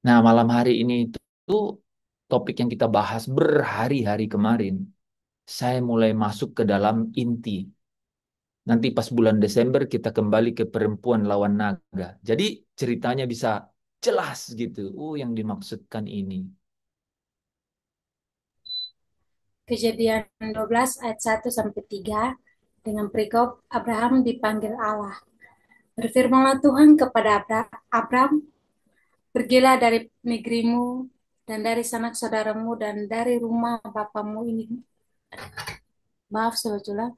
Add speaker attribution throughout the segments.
Speaker 1: Nah, malam hari ini itu topik yang kita bahas berhari-hari kemarin. Saya mulai masuk ke dalam inti. Nanti pas bulan Desember kita kembali ke perempuan lawan naga. Jadi ceritanya bisa jelas gitu. Yang dimaksudkan ini.
Speaker 2: Kejadian 12 ayat 1 sampai 3 dengan perikop Abraham dipanggil Allah. Berfirmanlah Tuhan kepada Abram, pergilah dari negerimu dan dari sanak saudaramu dan dari rumah bapamu ini. Maaf, sebetulnya.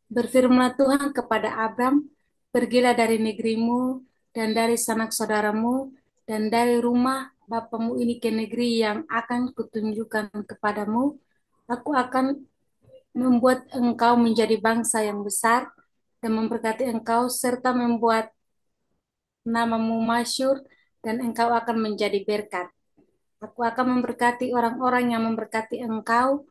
Speaker 2: Berfirmanlah Tuhan kepada Abram, pergilah dari negerimu dan dari sanak saudaramu dan dari rumah bapamu ini ke negeri yang akan kutunjukkan kepadamu. Aku akan membuat engkau menjadi bangsa yang besar dan memberkati engkau serta membuat namamu masyhur dan engkau akan menjadi berkat. Aku akan memberkati orang-orang yang memberkati engkau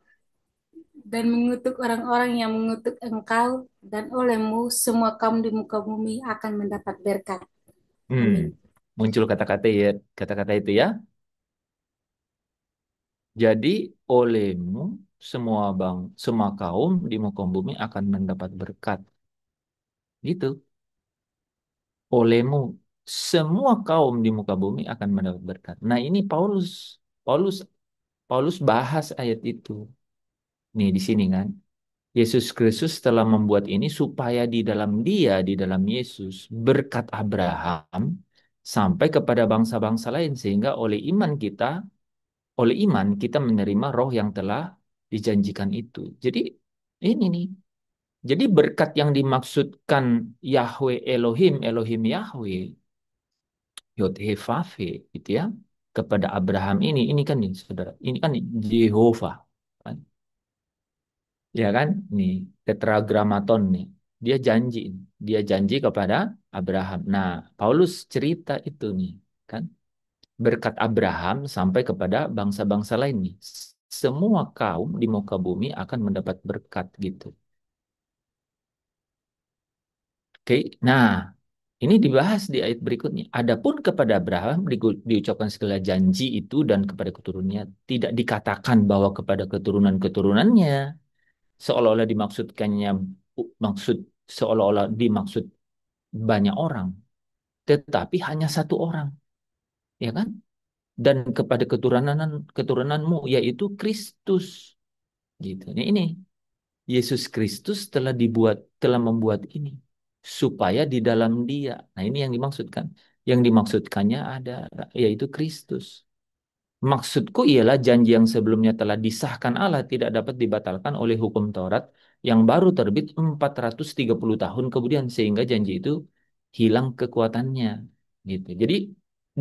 Speaker 2: dan mengutuk orang-orang yang mengutuk engkau dan olehmu semua kaum di muka bumi akan mendapat berkat.
Speaker 1: Hmm,
Speaker 2: Amin.
Speaker 1: muncul kata-kata ya, kata-kata itu ya. Jadi olehmu semua kaum di muka bumi akan mendapat berkat. Gitu. Olehmu semua kaum di muka bumi akan mendapat berkat. Nah, ini Paulus Paulus bahas ayat itu. Nih di sini kan. Yesus Kristus telah membuat ini supaya di dalam Dia, di dalam Yesus, berkat Abraham sampai kepada bangsa-bangsa lain sehingga oleh iman kita menerima roh yang telah dijanjikan itu. Jadi ini nih. Jadi berkat yang dimaksudkan Yahweh Elohim, Elohim Yahweh, Yod He Vav He, gitu ya, kepada Abraham ini kan nih, saudara, ini kan Jehovah, kan? Ya kan, nih Tetragrammaton nih, dia janji, dia janji kepada Abraham. Nah, Paulus cerita itu nih, kan, berkat Abraham sampai kepada bangsa-bangsa lain nih, semua kaum di muka bumi akan mendapat berkat gitu. Oke, nah ini dibahas di ayat berikutnya. Adapun kepada Abraham diucapkan segala janji itu dan kepada keturunannya tidak dikatakan bahwa kepada keturunan-keturunannya seolah-olah maksud seolah-olah dimaksud banyak orang, tetapi hanya satu orang, ya kan? Dan kepada keturunanmu yaitu Kristus gitu. Nah, ini Yesus Kristus telah membuat ini supaya di dalam Dia. Nah, ini yang dimaksudkan. Yang dimaksudkannya ada yaitu Kristus. Maksudku ialah janji yang sebelumnya telah disahkan Allah tidak dapat dibatalkan oleh hukum Taurat yang baru terbit 430 tahun kemudian sehingga janji itu hilang kekuatannya gitu. Jadi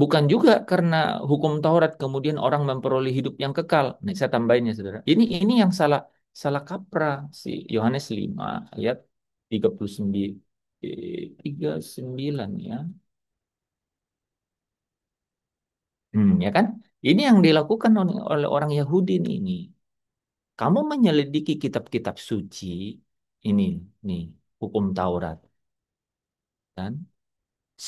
Speaker 1: bukan juga karena hukum Taurat kemudian orang memperoleh hidup yang kekal. Nah, saya tambahin ya Saudara. Ini yang salah salah kaprah si Yohanes 5 ayat 39 39 ya. Ya kan? Ini yang dilakukan oleh orang Yahudi ini. Kamu menyelidiki kitab-kitab suci ini nih hukum Taurat kan?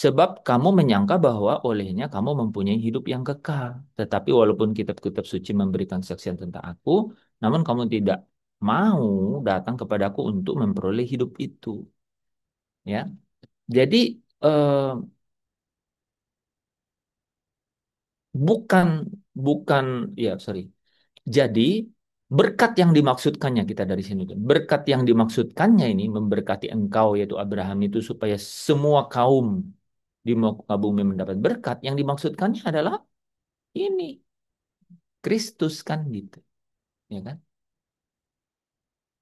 Speaker 1: Sebab kamu menyangka bahwa olehnya kamu mempunyai hidup yang kekal. Tetapi walaupun kitab-kitab suci memberikan kesaksian tentang aku, namun kamu tidak mau datang kepadaku untuk memperoleh hidup itu. Ya, jadi eh, bukan bukan ya sorry. Jadi berkat yang dimaksudkannya kita dari sini. Berkat yang dimaksudkannya ini memberkati engkau yaitu Abraham itu supaya semua kaum di muka bumi mendapat berkat. Yang dimaksudkannya adalah ini Kristus kan gitu, ya kan?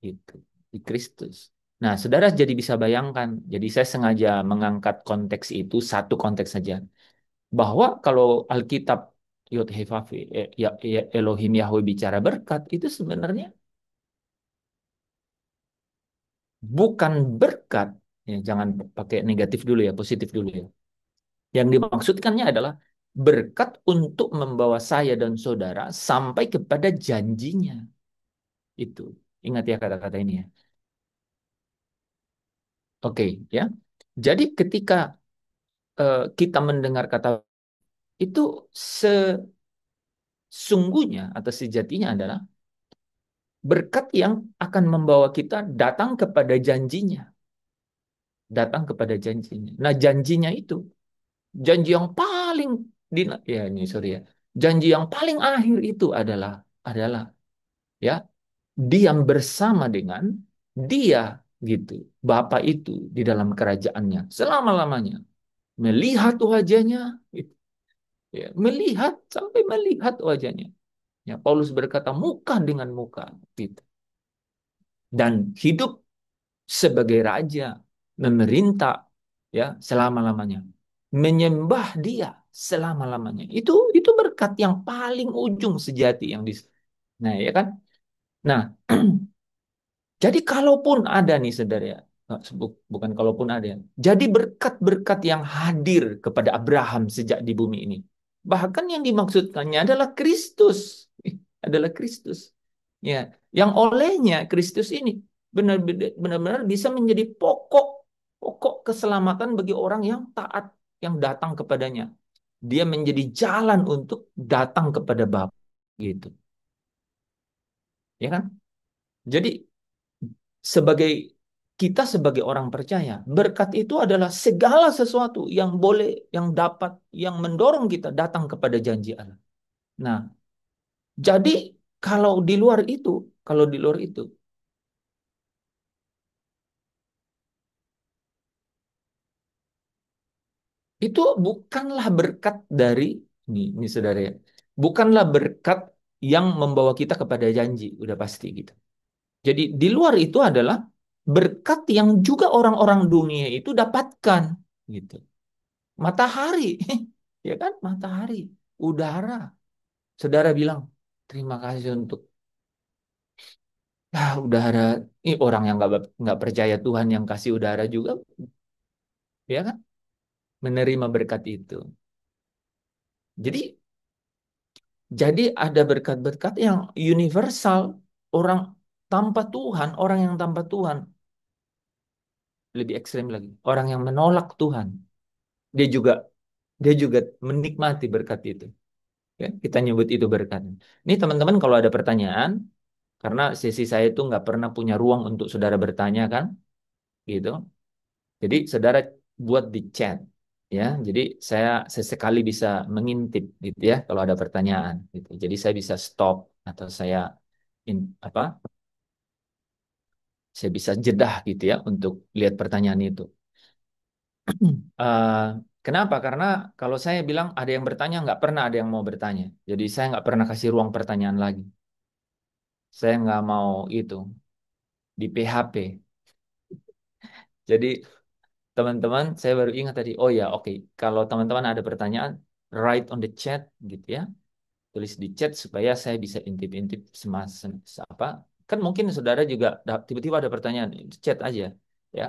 Speaker 1: Gitu di Kristus. Nah, saudara jadi bisa bayangkan. Jadi saya sengaja mengangkat konteks itu satu konteks saja bahwa kalau Alkitab Yod He Vav He, Elohim Yahweh bicara berkat itu sebenarnya bukan berkat, ya, jangan pakai negatif dulu ya, positif dulu ya. Yang dimaksudkannya adalah berkat untuk membawa saya dan saudara sampai kepada janjinya. Itu. Ingat ya kata-kata ini ya. Oke, ya. Jadi ketika kita mendengar kata itu sesungguhnya atau sejatinya adalah berkat yang akan membawa kita datang kepada janjinya, datang kepada janjinya. Nah, janjinya itu, janji yang paling ya ini sorry ya, janji yang paling akhir itu adalah ya diam bersama dengan dia gitu, Bapa itu di dalam kerajaannya selama-lamanya, melihat wajahnya, gitu, ya, melihat sampai melihat wajahnya. Ya, Paulus berkata muka dengan muka gitu. Dan hidup sebagai raja, memerintah ya selama-lamanya. Menyembah dia selama-lamanya. Itu berkat yang paling ujung sejati yang di. Nah, ya kan? Nah, jadi kalaupun ada nih saudara ya, bukan kalaupun ada ya. Jadi berkat-berkat yang hadir kepada Abraham sejak di bumi ini. Bahkan yang dimaksudkannya adalah Kristus. Adalah Kristus. Ya, yang olehnya Kristus ini benar-benar bisa menjadi pokok pokok keselamatan bagi orang yang taat yang datang kepadanya. Dia menjadi jalan untuk datang kepada Bapa gitu. Ya kan? Jadi sebagai kita sebagai orang percaya, berkat itu adalah segala sesuatu yang boleh, yang dapat, yang mendorong kita datang kepada janji Allah. Nah, jadi kalau di luar itu, kalau di luar itu bukanlah berkat dari ini saudara ya, bukanlah berkat yang membawa kita kepada janji, udah pasti gitu. Jadi di luar itu adalah berkat yang juga orang-orang dunia itu dapatkan gitu. Matahari, ya kan? Matahari, udara. Saudara bilang, terima kasih untuk udara. Ini orang yang nggak percaya Tuhan yang kasih udara juga, ya kan? Menerima berkat itu. Jadi, jadi ada berkat-berkat yang universal. Orang tanpa Tuhan, orang yang tanpa Tuhan, lebih ekstrim lagi. Orang yang menolak Tuhan, dia juga dia juga menikmati berkat itu. Ya, kita nyebut itu berkat. Ini teman-teman kalau ada pertanyaan, karena sesi saya itu nggak pernah punya ruang untuk saudara bertanya kan, gitu. Jadi saudara buat di chat, ya. Jadi saya sesekali bisa mengintip, gitu ya, kalau ada pertanyaan, gitu. Jadi saya bisa stop atau apa? Saya bisa jedah gitu ya untuk lihat pertanyaan itu. Eh, Kenapa? Karena kalau saya bilang ada yang bertanya, nggak pernah ada yang mau bertanya. Jadi saya nggak pernah kasih ruang pertanyaan lagi. Saya nggak mau itu di PHP. Jadi teman-teman, saya baru ingat tadi. Oh ya, oke. Kalau teman-teman ada pertanyaan, write on the chat gitu ya. Tulis di chat supaya saya bisa intip-intip apa. Kan mungkin saudara juga tiba-tiba ada pertanyaan, chat aja ya.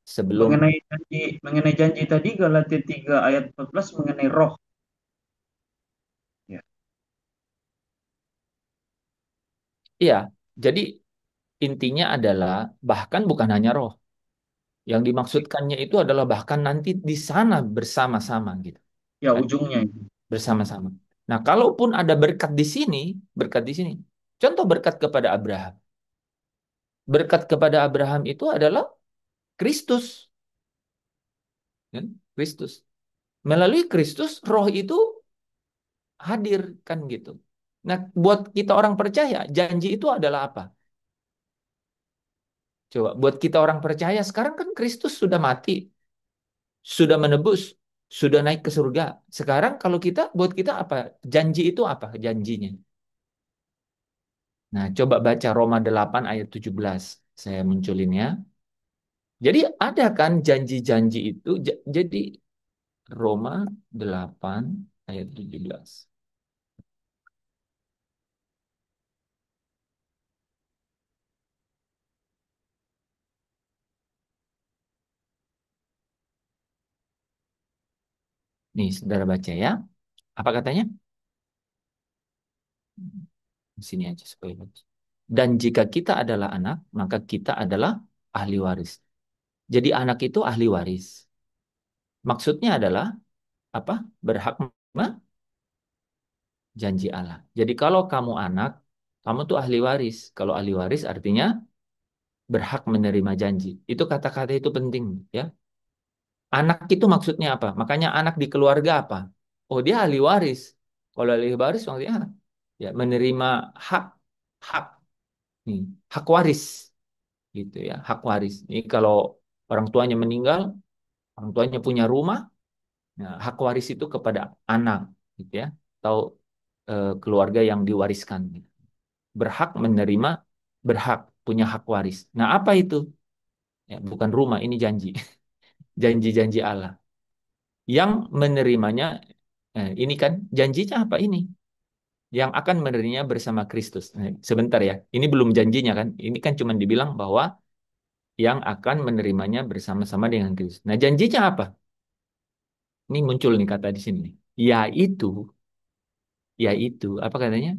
Speaker 1: Sebelum
Speaker 3: Mengenai janji tadi Galatia 3 ayat 14 mengenai roh. Ya.
Speaker 1: iya, jadi intinya adalah bahkan bukan hanya roh. Yang dimaksudkannya itu adalah bahkan nanti di sana bersama-sama gitu
Speaker 3: Ya,
Speaker 1: kan,
Speaker 3: ujungnya itu.
Speaker 1: bersama-sama. Nah, kalaupun ada berkat di sini, berkat di sini. Contoh berkat kepada Abraham. Berkat kepada Abraham itu adalah Kristus, kan? Kristus. Melalui Kristus, roh itu hadir kan gitu. Nah, buat kita orang percaya, janji itu adalah apa? Coba, buat kita orang percaya, sekarang kan Kristus sudah mati, sudah menebus, sudah naik ke surga. Sekarang kalau kita, buat kita apa? Janji itu apa janjinya? Nah, coba baca Roma 8 ayat 17. Saya munculin ya. Jadi ada kan janji-janji itu. Jadi Roma 8 ayat 17. Nih, saudara baca ya. Apa katanya? Di sini aja supaya bagus. Dan jika kita adalah anak, maka kita adalah ahli waris. Jadi anak itu ahli waris. Maksudnya adalah apa? Berhak janji Allah. Jadi kalau kamu anak, kamu tuh ahli waris. Kalau ahli waris artinya berhak menerima janji. Itu kata-kata itu penting, ya. Anak itu maksudnya apa? Makanya anak di keluarga apa? Oh, dia ahli waris. Kalau ahli waris maksudnya ya menerima hak hak nih, hak waris gitu ya, hak waris. Ini kalau orang tuanya meninggal, orang tuanya punya rumah, nah, hak waris itu kepada anak gitu ya, atau keluarga yang diwariskan gitu. Berhak menerima, berhak punya hak waris. Nah, apa itu? Ya, bukan rumah, ini janji. Janji-janji Allah. Yang menerimanya, ini kan janjinya apa ini? Yang akan menerimanya bersama Kristus. Nah, sebentar ya, ini belum janjinya kan? Ini kan cuma dibilang bahwa yang akan menerimanya bersama-sama dengan Kristus. Nah, janjinya apa? Ini muncul nih kata di sini. Yaitu, yaitu, apa katanya?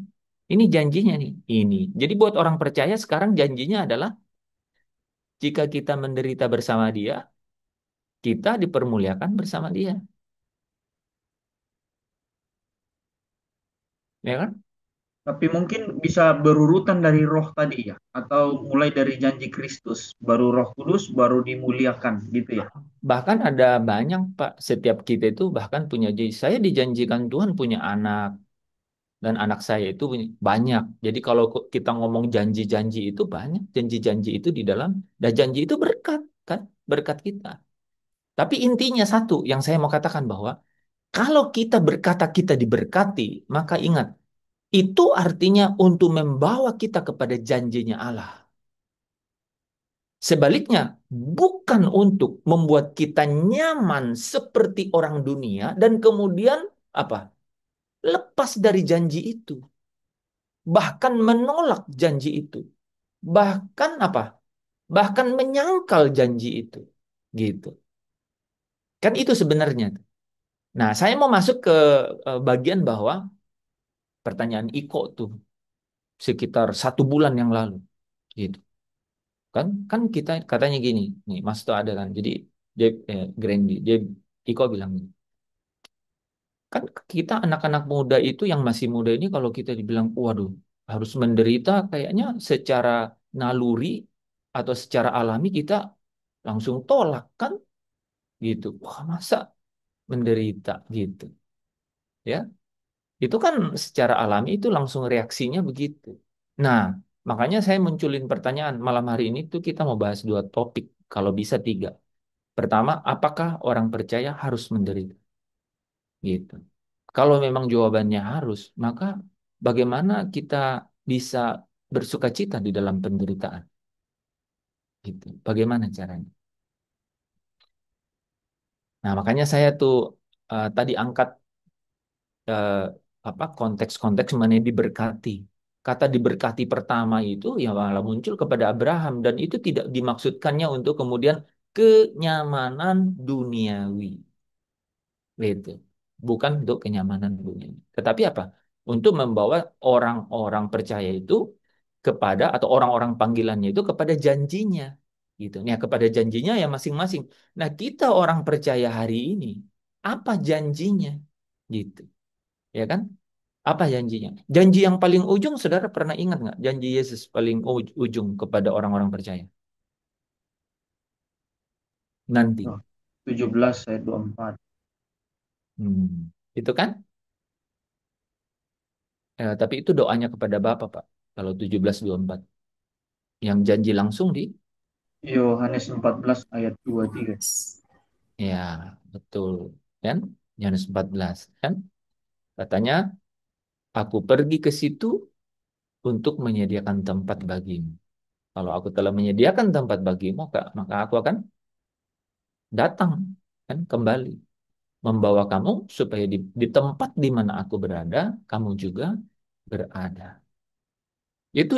Speaker 1: Ini janjinya nih, ini. Jadi buat orang percaya sekarang janjinya adalah jika kita menderita bersama Dia, kita dipermuliakan bersama Dia. Ya kan?
Speaker 3: Tapi mungkin bisa berurutan dari roh tadi ya, atau mulai dari janji Kristus, baru Roh Kudus, baru dimuliakan gitu ya.
Speaker 1: Bahkan ada banyak, Pak. Setiap kita itu bahkan punya janji. Saya dijanjikan Tuhan punya anak. Dan anak saya itu banyak. Jadi kalau kita ngomong janji-janji itu banyak. Janji-janji itu di dalam. Dan janji itu berkat. Kan? Berkat kita. Tapi intinya satu yang saya mau katakan bahwa kalau kita berkata kita diberkati, maka ingat, itu artinya untuk membawa kita kepada janjinya Allah. Sebaliknya, bukan untuk membuat kita nyaman seperti orang dunia dan kemudian apa? Lepas dari janji itu, bahkan menolak janji itu, bahkan apa? Bahkan menyangkal janji itu, gitu. Kan itu sebenarnya. Nah, saya mau masuk ke bagian bahwa pertanyaan Iko tuh sekitar 1 bulan yang lalu, gitu. Kan, kan kita katanya gini, nih Mas tuh ada kan. Jadi dia Grandi, dia Iko bilang gini, kan kita anak-anak muda itu yang masih muda ini kalau kita dibilang, waduh, harus menderita kayaknya secara naluri atau secara alami kita langsung tolak kan, gitu. Wah, masa menderita gitu, ya? Itu kan secara alami itu langsung reaksinya begitu. Nah, makanya saya munculin pertanyaan malam hari ini tuh kita mau bahas 2 topik, kalau bisa 3. Pertama, apakah orang percaya harus menderita? Gitu. Kalau memang jawabannya harus, maka bagaimana kita bisa bersuka cita di dalam penderitaan? Gitu. Bagaimana caranya? Nah, makanya saya tuh tadi angkat eh, apa konteks-konteks mana diberkati. Kata diberkati pertama itu ya malah muncul kepada Abraham dan itu tidak dimaksudkannya untuk kemudian kenyamanan duniawi. Gitu. Bukan untuk kenyamanan dunia. Tetapi apa? Untuk membawa orang-orang percaya itu kepada atau orang-orang panggilannya itu kepada janjinya. Gitu. Nah, kepada janjinya ya masing-masing. Nah, kita orang percaya hari ini, apa janjinya? Gitu. Ya kan? Apa janjinya? Janji yang paling ujung, saudara pernah ingat nggak? Janji Yesus paling ujung kepada orang-orang percaya. Nanti.
Speaker 3: Oh, 17 ayat 24.
Speaker 1: Hmm. Itu kan? Tapi itu doanya kepada Bapa, Pak. Kalau 17:24. Yang janji langsung di,
Speaker 3: Yohanes 14 ayat 23.
Speaker 1: ya betul. Kan? Yohanes 14. Kan? Katanya, aku pergi ke situ untuk menyediakan tempat bagimu. Kalau aku telah menyediakan tempat bagimu, maka aku akan datang kan kembali membawa kamu supaya di tempat di mana aku berada, kamu juga berada. Itu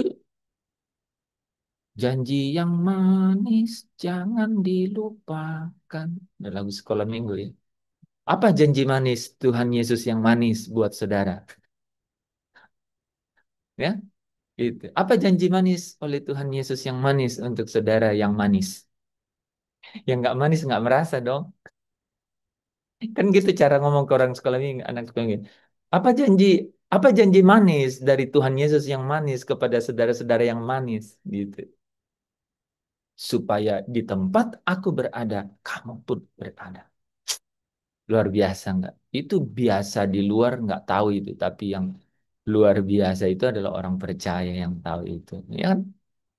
Speaker 1: janji yang manis jangan dilupakan. Ada lagu sekolah minggu ya. Apa janji manis Tuhan Yesus yang manis buat saudara? Ya, itu. Apa janji manis oleh Tuhan Yesus yang manis untuk saudara yang manis? Yang nggak manis nggak merasa dong. Kan gitu cara ngomong ke orang sekolah minggu, anak sekolah minggu. Apa janji, apa janji manis dari Tuhan Yesus yang manis kepada saudara-saudara yang manis gitu. Supaya di tempat aku berada, kamu pun berada. Luar biasa nggak? Itu biasa di luar nggak tahu itu, tapi yang luar biasa itu adalah orang percaya yang tahu itu, ya kan?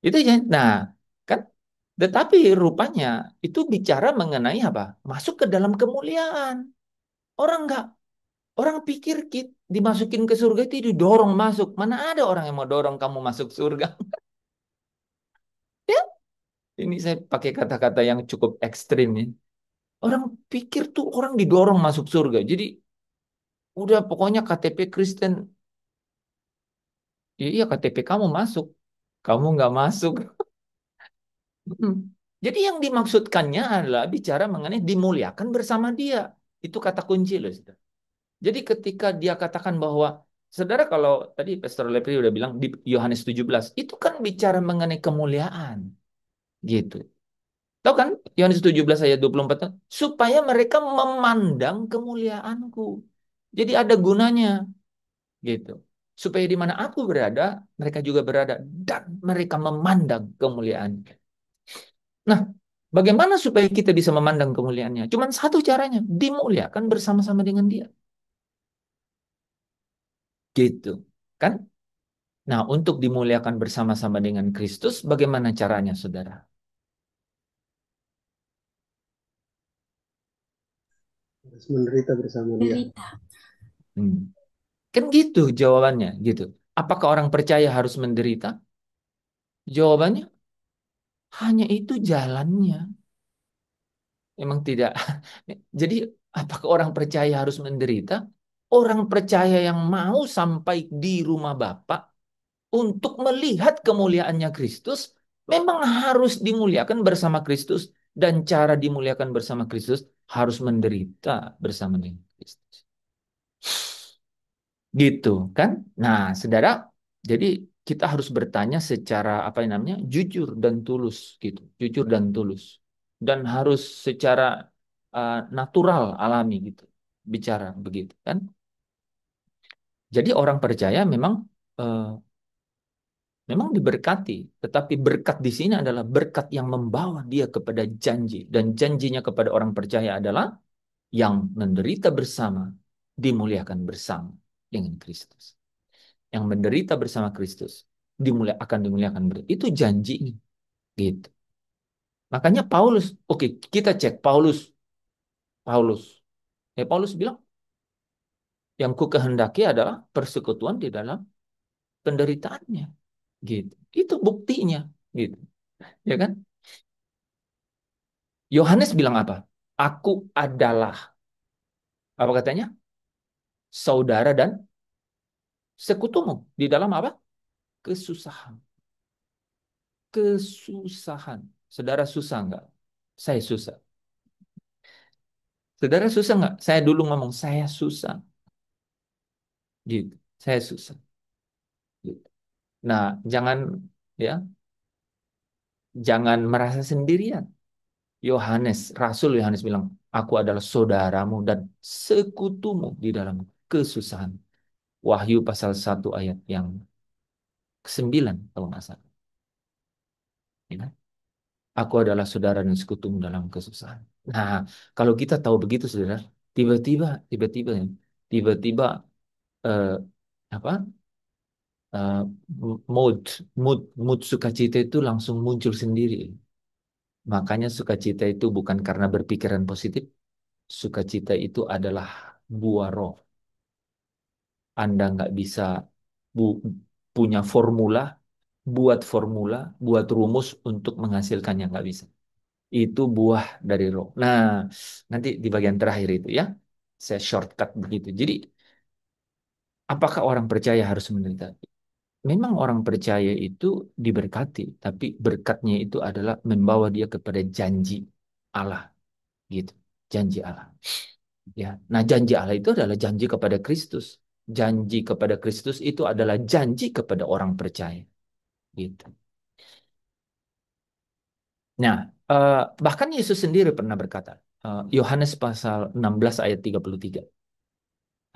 Speaker 1: Itu ya. Nah, kan? Tetapi rupanya itu bicara mengenai apa? Masuk ke dalam kemuliaan. Orang nggak, orang pikir dimasukin ke surga itu didorong masuk. Mana ada orang yang mau dorong kamu masuk surga? Ya, ini saya pakai kata-kata yang cukup ekstrim ya. Orang pikir tuh orang didorong masuk surga. Jadi udah pokoknya KTP Kristen, ya iya KTP kamu masuk, kamu nggak masuk. Mm. Jadi yang dimaksudkannya adalah bicara mengenai dimuliakan bersama dia. Itu kata kunci loh, saudara. Jadi ketika dia katakan bahwa, saudara kalau tadi Pastor Lepri udah bilang di Yohanes 17, itu kan bicara mengenai kemuliaan. Gitu. Tahu kan Yohanes 17 ayat 24, supaya mereka memandang kemuliaanku. Jadi ada gunanya. Gitu. Supaya di mana aku berada, mereka juga berada. Dan mereka memandang kemuliaan. Nah, bagaimana supaya kita bisa memandang kemuliaannya? Cuman satu caranya, dimuliakan bersama-sama dengan dia. Gitu. Kan? Nah, untuk dimuliakan bersama-sama dengan Kristus, bagaimana caranya, saudara?
Speaker 4: Harus menderita bersama dia.
Speaker 2: Menderita.
Speaker 1: Hmm. Kan gitu jawabannya, gitu. Apakah orang percaya harus menderita? Jawabannya, hanya itu jalannya. Emang tidak. Jadi, apakah orang percaya harus menderita? Orang percaya yang mau sampai di rumah Bapa untuk melihat kemuliaannya Kristus, memang harus dimuliakan bersama Kristus. Dan cara dimuliakan bersama Kristus harus menderita bersama dengan Kristus. Gitu kan? Nah, saudara, jadi kita harus bertanya secara apa yang namanya jujur dan tulus gitu, jujur dan tulus, dan harus secara natural, alami gitu, bicara begitu kan? Jadi orang percaya eh, memang diberkati, tetapi berkat di sini adalah berkat yang membawa dia kepada janji, dan janjinya kepada orang percaya adalah yang menderita bersama, dimuliakan bersama dengan Kristus. Yang menderita bersama Kristus akan dimuliakan itu janjinya gitu. Makanya Paulus, oke, kita cek Paulus Paulus bilang yang ku kehendaki adalah persekutuan di dalam penderitaannya gitu. Itu buktinya gitu, ya kan? Yohanes bilang apa? Aku adalah, apa katanya, saudara dan sekutumu di dalam apa, kesusahan. Kesusahan. Saudara susah nggak? Saya susah. Saudara susah nggak? Saya dulu ngomong saya susah. Gitu. Saya susah. Gitu. Nah, ya, jangan merasa sendirian. Rasul Yohanes bilang, aku adalah saudaramu dan sekutumu di dalam kesusahan. Wahyu pasal 1 ayat yang ke-9 kalau nggak salah. Ya. Aku adalah saudara dan sekutumu dalam kesusahan. Nah, kalau kita tahu begitu, saudara, tiba-tiba, tiba-tiba, eh, apa? eh, mood, mood sukacita itu langsung muncul sendiri. Makanya sukacita itu bukan karena berpikiran positif. Sukacita itu adalah buah roh. Anda nggak bisa bu- punya formula, buat rumus untuk menghasilkannya nggak bisa. Itu buah dari roh. Nah, nanti di bagian terakhir itu ya, saya shortcut begitu. Jadi, apakah orang percaya harus menderita? Memang orang percaya itu diberkati, tapi berkatnya itu adalah membawa dia kepada janji Allah, gitu. Janji Allah. Ya. Nah, janji Allah itu adalah janji kepada Kristus. Janji kepada Kristus itu adalah janji kepada orang percaya, gitu. Nah, bahkan Yesus sendiri pernah berkata, Yohanes pasal 16 ayat 33.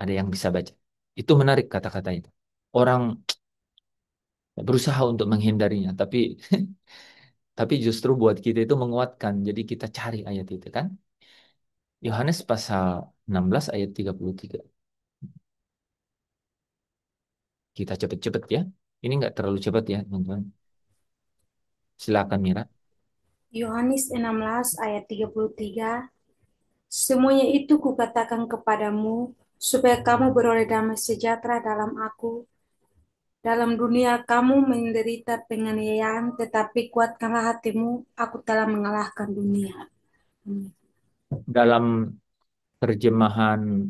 Speaker 1: Ada yang bisa baca. Itu menarik kata-kata itu. Orang berusaha untuk menghindarinya, tapi tapi justru buat kita itu menguatkan. Jadi kita cari ayat itu kan. Yohanes pasal 16 ayat 33. Kita cepet-cepet ya. Ini nggak terlalu cepat ya, teman-teman. Silakan Mira.
Speaker 2: Yohanes 16 ayat 33. Semuanya itu kukatakan kepadamu, supaya kamu beroleh damai sejahtera dalam aku. Dalam dunia kamu menderita penganiayaan, tetapi kuatkanlah hatimu, aku telah mengalahkan dunia.
Speaker 1: Dalam terjemahan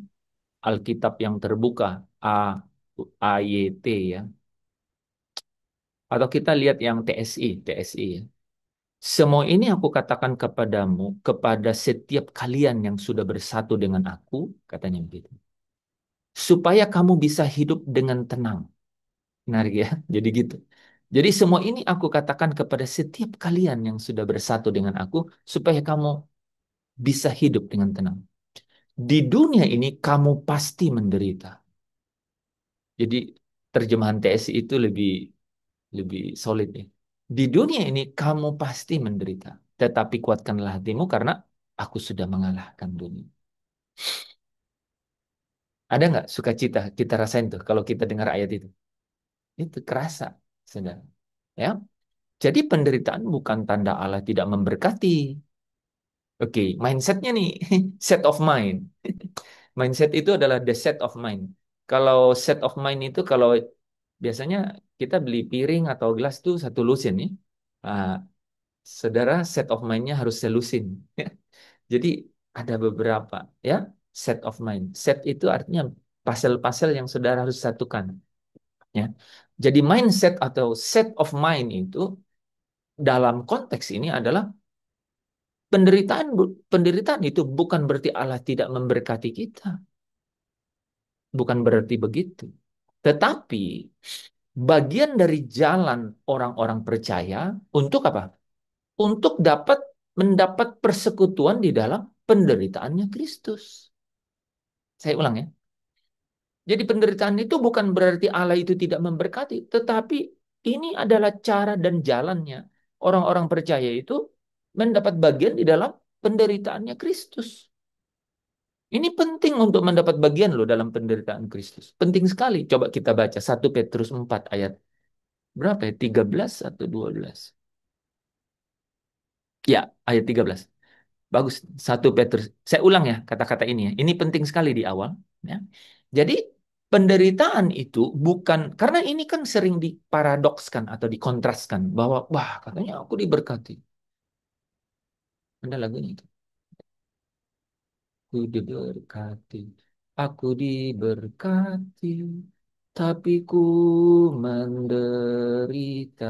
Speaker 1: Alkitab yang terbuka, A AYT ya. Atau kita lihat yang TSI ya. Semua ini aku katakan kepadamu, kepada setiap kalian yang sudah bersatu dengan aku, katanya begitu. Supaya kamu bisa hidup dengan tenang. Menarik ya, jadi gitu. Jadi semua ini aku katakan kepada setiap kalian yang sudah bersatu dengan aku, supaya kamu bisa hidup dengan tenang. Di dunia ini kamu pasti menderita. Jadi terjemahan TSI itu lebih lebih solid ya. Di dunia ini kamu pasti menderita, tetapi kuatkanlah hatimu karena aku sudah mengalahkan dunia. Ada nggak sukacita kita rasain tuh kalau kita dengar ayat itu? Itu kerasa, saudara. Ya, jadi penderitaan bukan tanda Allah tidak memberkati. Oke, mindsetnya nih, set of mind. Mindset itu adalah the set of mind. Kalau set of mind itu kalau biasanya kita beli piring atau gelas tuh satu lusin ya. Ah, saudara set of mind-nya harus selusin. Jadi ada beberapa ya set of mind. Set itu artinya pasal-pasal yang saudara harus satukan. Ya. Jadi mindset atau set of mind itu dalam konteks ini adalah penderitaan itu bukan berarti Allah tidak memberkati kita. Bukan berarti begitu. Tetapi bagian dari jalan orang-orang percaya untuk apa? Untuk mendapat persekutuan di dalam penderitaannya Kristus. Saya ulang ya. Jadi penderitaan itu bukan berarti Allah itu tidak memberkati, tetapi ini adalah cara dan jalannya orang-orang percaya itu mendapat bagian di dalam penderitaannya Kristus. Ini penting untuk mendapat bagian loh dalam penderitaan Kristus. Penting sekali. Coba kita baca 1 Petrus 4 ayat berapa ya? 13 atau 12? Ya, ayat 13. Bagus. 1 Petrus. Saya ulang ya kata-kata ini ya. Ini penting sekali di awal. Ya. Jadi penderitaan itu bukan, karena ini kan sering diparadokskan atau dikontraskan. Bahwa, wah katanya aku diberkati. Ada lagunya itu. Aku diberkati. Aku diberkati. Tapi ku menderita.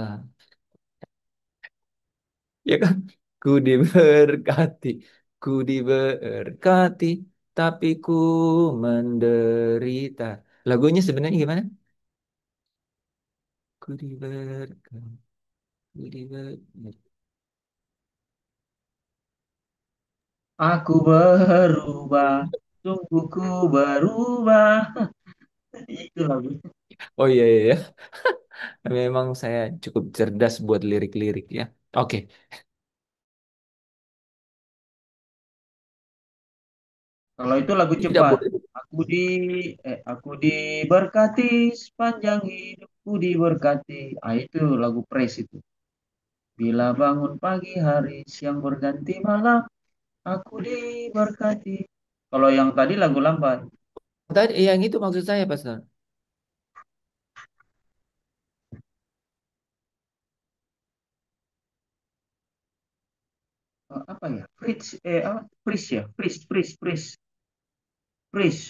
Speaker 1: Ya kan? Ku diberkati. Ku diberkati. Tapi ku menderita. Lagunya sebenarnya gimana? Ku diberkati. Ku diberkati.
Speaker 3: Aku berubah, sungguh ku berubah. Itu lagu.
Speaker 1: Oh iya, iya, iya. Memang saya cukup cerdas buat lirik-lirik ya. Oke,
Speaker 3: Kalau itu lagu
Speaker 1: tidak
Speaker 3: cepat.
Speaker 1: boleh.
Speaker 3: Aku diberkati sepanjang hidupku diberkati. Ah itu lagu praise itu. Bila bangun pagi hari, siang berganti malam, aku diberkati. Kalau yang tadi lagu lambat.
Speaker 1: Tadi yang itu maksud saya, Pastor.
Speaker 3: Apa ya? Praise ya? Praise.
Speaker 1: Fris.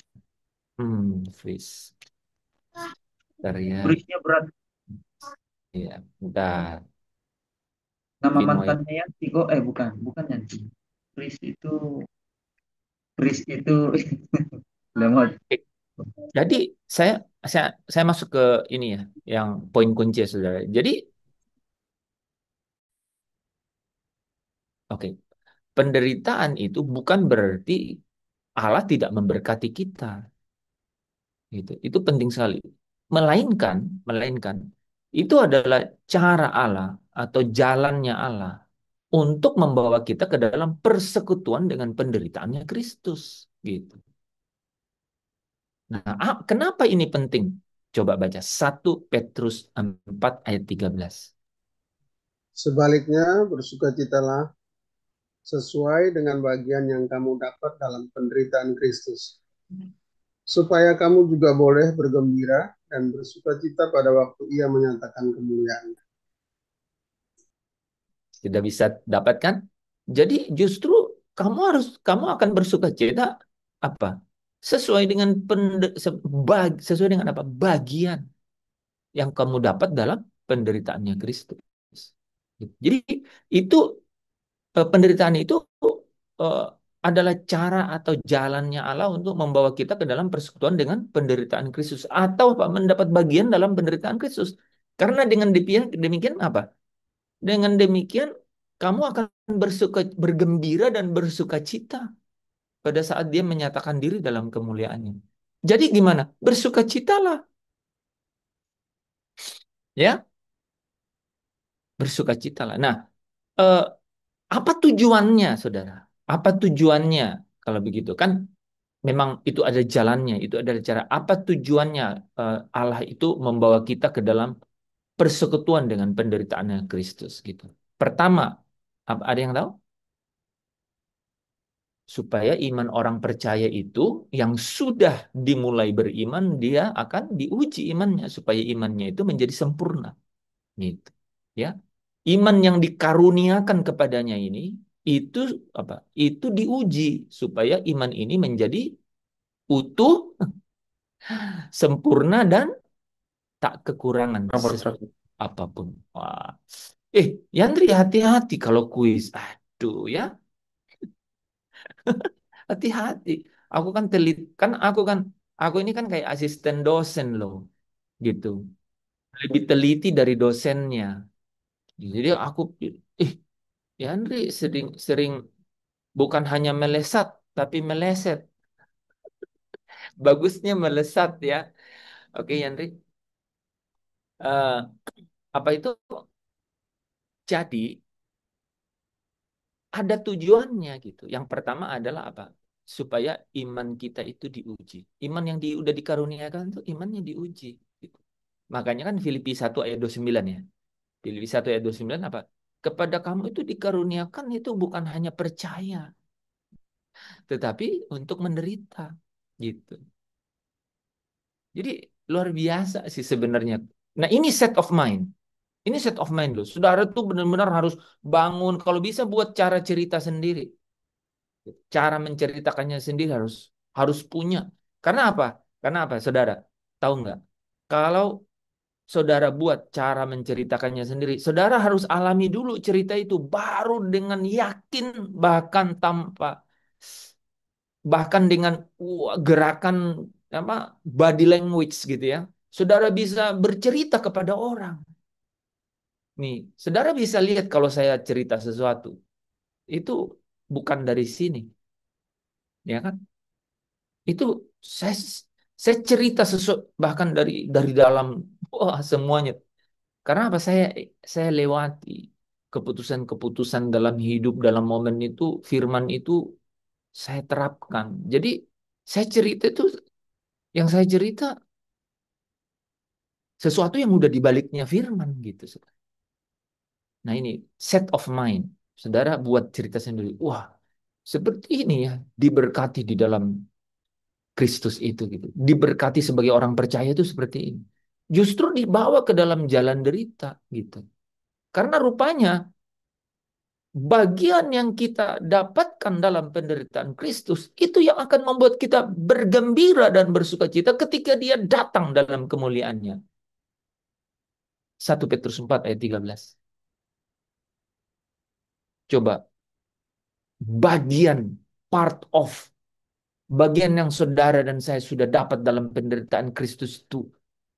Speaker 1: Bentar ya.
Speaker 3: Praise-nya berat.
Speaker 1: Iya, bentar.
Speaker 3: Nama
Speaker 1: Vino ya.
Speaker 3: mantannya Yanti kok. Bukan. Bukan Yanti. Praise itu. Praise itu. Lemot.
Speaker 1: Oke, jadi saya saya saya masuk ke ini ya, yang poin kunci ya, Saudara. Jadi, oke. penderitaan itu bukan berarti Allah tidak memberkati kita. Gitu. Itu penting sekali. Melainkan, melainkan itu adalah cara Allah atau jalannya Allah untuk membawa kita ke dalam persekutuan dengan penderitaannya Kristus. Gitu. Nah, kenapa ini penting? Coba baca 1 Petrus 4 ayat 13.
Speaker 4: Sebaliknya, bersukacitalah sesuai dengan bagian yang kamu dapat dalam penderitaan Kristus, supaya kamu juga boleh bergembira dan bersukacita pada waktu Ia menyatakan kemuliaan.
Speaker 1: Tidak bisa dapatkan. Jadi justru kamu akan bersukacita apa? Sesuai dengan sesuai dengan apa? Bagian yang kamu dapat dalam penderitaannya Kristus. Jadi itu penderitaan itu eh, adalah cara atau jalannya Allah untuk membawa kita ke dalam persekutuan dengan penderitaan Kristus atau apa? Mendapat bagian dalam penderitaan Kristus. Karena dengan demikian apa? Dengan demikian, kamu akan bergembira dan bersuka cita pada saat dia menyatakan diri dalam kemuliaannya. Jadi gimana? Bersukacitalah, ya, bersukacitalah. Nah, eh, apa tujuannya, saudara? Apa tujuannya kalau begitu? Kan memang itu ada jalannya, itu ada cara. Apa tujuannya Allah itu membawa kita ke dalam persekutuan dengan penderitaannya Kristus gitu. Pertama, ada yang tahu? Supaya iman orang percaya itu yang sudah dimulai beriman dia akan diuji imannya supaya imannya itu menjadi sempurna gitu ya. Iman yang dikaruniakan kepadanya ini itu apa? Itu diuji supaya iman ini menjadi utuh, sempurna dan tak kekurangan sesuatu apapun. Wah. Yandri hati-hati kalau kuis. Aduh ya. Hati-hati. Aku kan aku ini kan kayak asisten dosen loh, gitu. Lebih teliti dari dosennya. Jadi ya Andri sering bukan hanya melesat tapi meleset. Bagusnya melesat ya. Oke, Yandri. Eh, apa itu? Jadi ada tujuannya gitu. Yang pertama adalah apa? Supaya iman kita itu diuji. Iman yang udah dikaruniakan itu imannya diuji. Gitu. Makanya kan Filipi 1 ayat 29 ya. Filipi 1 ayat 29 apa? Kepada kamu itu dikaruniakan itu bukan hanya percaya, tetapi untuk menderita. Gitu. Jadi luar biasa sih sebenarnya. Nah ini set of mind. Ini set of mind loh. Saudara tuh benar-benar harus bangun. Kalau bisa buat cara cerita sendiri. Cara menceritakannya sendiri harus harus punya. Karena apa? Karena apa, saudara? Tahu nggak? Kalau saudara buat cara menceritakannya sendiri, saudara harus alami dulu cerita itu, baru dengan yakin bahkan dengan gerakan apa body language gitu ya, saudara bisa bercerita kepada orang. Nih, saudara bisa lihat kalau saya cerita sesuatu itu bukan dari sini, ya kan? Itu saya saya cerita sesuatu bahkan dari dalam semuanya. Karena apa? Saya lewati keputusan-keputusan dalam hidup dalam momen itu, firman itu saya terapkan. Jadi saya cerita itu yang saya cerita sesuatu yang udah dibaliknya firman gitu. Nah ini set of mind. Saudara buat cerita sendiri. Wah, seperti ini ya diberkati di dalam Kristus itu gitu. Diberkati sebagai orang percaya itu seperti ini. Justru dibawa ke dalam jalan derita gitu. Karena rupanya bagian yang kita dapatkan dalam penderitaan Kristus itu yang akan membuat kita bergembira dan bersukacita ketika dia datang dalam kemuliaannya. 1 Petrus 4 ayat 13. Coba bagian part of bagian yang saudara dan saya sudah dapat dalam penderitaan Kristus itu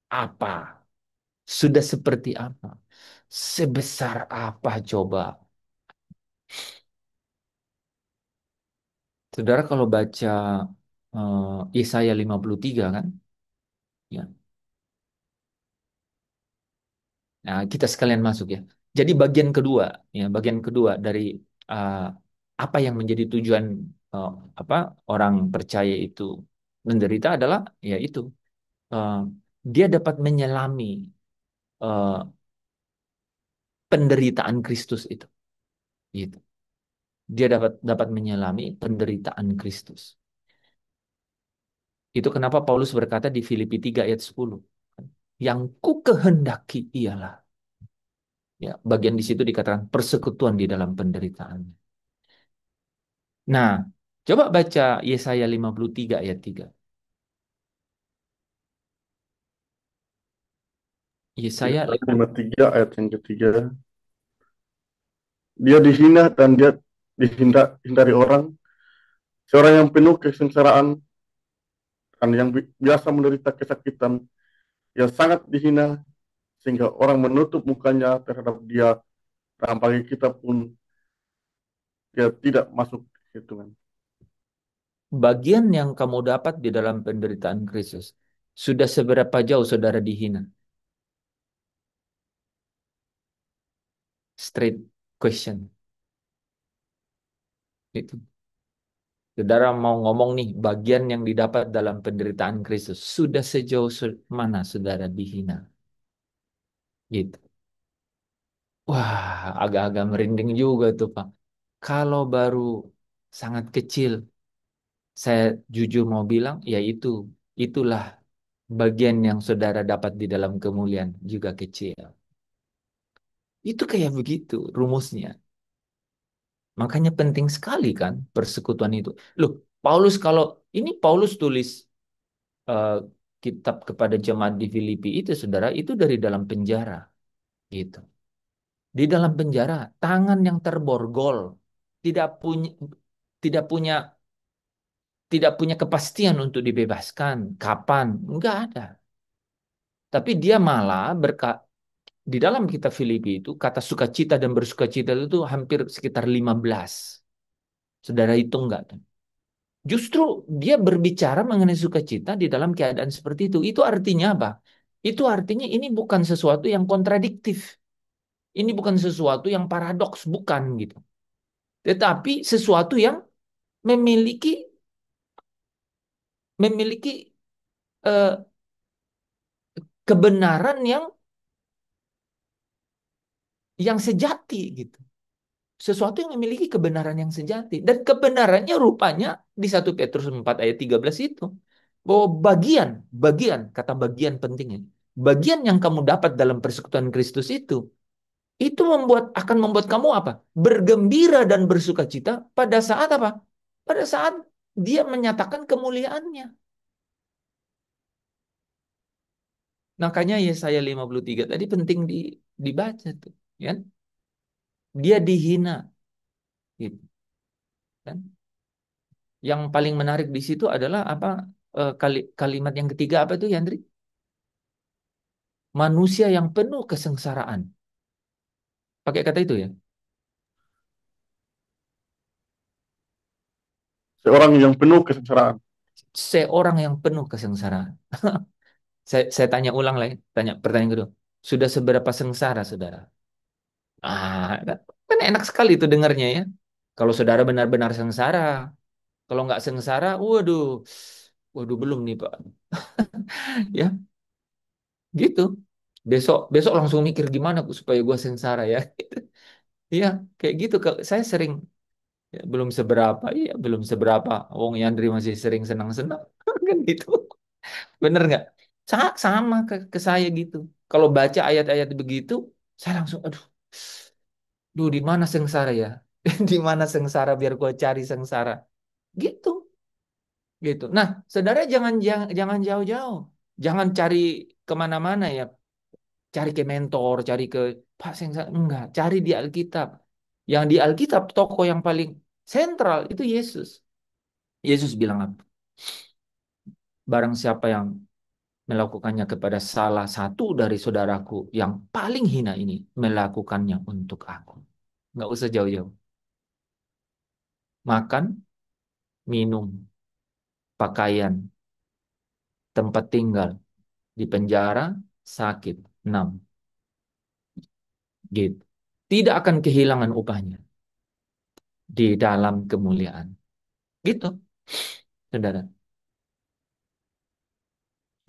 Speaker 1: apa? Sudah seperti apa? Sebesar apa coba? Saudara kalau baca Yesaya 53 kan, ya. Nah, kita sekalian masuk ya. Jadi bagian kedua, ya, bagian kedua dari uh, apa yang menjadi tujuan uh, apa orang percaya itu menderita adalah yaitu uh, dia dapat menyelami uh, penderitaan Kristus itu. Gitu. Dia dapat dapat menyelami penderitaan Kristus. Itu kenapa Paulus berkata di Filipi 3 ayat 10. Yang ku kehendaki ialah. Ya, bagian di situ dikatakan persekutuan di dalam penderitaan. Nah, coba baca Yesaya 53 ayat 3. Yesaya,
Speaker 5: Yesaya 53 ayat yang ketiga. Dia dihina dan dia dihindari orang. Seorang yang penuh kesengsaraan dan yang biasa menderita kesakitan. Dia sangat dihina sehingga orang menutup mukanya terhadap dia. Dan bagi kita pun dia tidak masuk hitungan.
Speaker 1: bagian yang kamu dapat di dalam penderitaan Kristus, sudah seberapa jauh saudara dihina? Straight question. Itu. Saudara mau ngomong nih, bagian yang didapat dalam penderitaan Kristus, sudah sejauh mana saudara dihina? Gitu. Wah, agak-agak merinding juga tuh, Pak. Kalau baru sangat kecil, saya jujur mau bilang, ya itulah bagian yang saudara dapat di dalam kemuliaan juga kecil. Itu kayak begitu rumusnya. Makanya penting sekali kan persekutuan itu. Loh, Paulus kalau ini Paulus tulis eh, kitab kepada jemaat di Filipi itu, saudara, itu dari dalam penjara, gitu. Di dalam penjara, tangan yang terborgol, tidak punya tidak punya tidak punya kepastian untuk dibebaskan. Kapan? Enggak ada. Tapi dia malah di dalam kitab Filipi itu kata sukacita dan bersukacita itu hampir sekitar 15. Saudara hitung enggak? Justru dia berbicara mengenai sukacita di dalam keadaan seperti itu. Itu artinya apa? Itu artinya ini bukan sesuatu yang kontradiktif. Ini bukan sesuatu yang paradoks, bukan gitu. Tetapi sesuatu yang memiliki memiliki eh, kebenaran yang sejati gitu. Sesuatu yang memiliki kebenaran yang sejati. Dan kebenarannya rupanya di 1 Petrus 4 ayat 13 itu. Bahwa kata bagian pentingnya. Bagian yang kamu dapat dalam persekutuan Kristus itu akan membuat kamu apa? Bergembira dan bersukacita pada saat apa? Pada saat dia menyatakan kemuliaannya. Makanya Yesaya 53 tadi penting dibaca tuh, ya. Dia dihina, gitu, kan? Yang paling menarik di situ adalah apa? Kalimat yang ketiga apa itu, Yandri? Manusia yang penuh kesengsaraan. Pakai kata itu ya.
Speaker 5: Seorang yang penuh kesengsaraan.
Speaker 1: Seorang yang penuh kesengsaraan. Saya tanya ulang lagi, tanya pertanyaan kedua. Sudah seberapa sengsara, saudara? Kan enak sekali itu dengarnya ya. Kalau saudara benar-benar sengsara, kalau nggak sengsara, waduh belum nih Pak. Ya, gitu. Besok besok langsung mikir gimana supaya gue sengsara ya. Iya, kayak gitu. Saya sering ya, belum seberapa. Wong Yandri masih sering senang-senang, kan gitu. Bener nggak? Sama ke saya gitu. Kalau baca ayat-ayat begitu, saya langsung, duh, di mana sengsara ya? Di mana sengsara biar gue cari sengsara. Gitu, gitu. Nah, saudara jangan jauh-jauh. Jangan cari kemana-mana ya. Cari ke mentor, cari ke Pak sengsara. Enggak, cari di Alkitab. Yang di Alkitab, tokoh yang paling sentral itu Yesus. Yesus bilang apa? Barang siapa yang melakukannya kepada salah satu dari saudaraku yang paling hina ini, melakukannya untuk aku. Nggak usah jauh-jauh. Makan, minum, pakaian, tempat tinggal, di penjara, sakit. 6. Gitu. Tidak akan kehilangan upahnya di dalam kemuliaan. Gitu, saudara.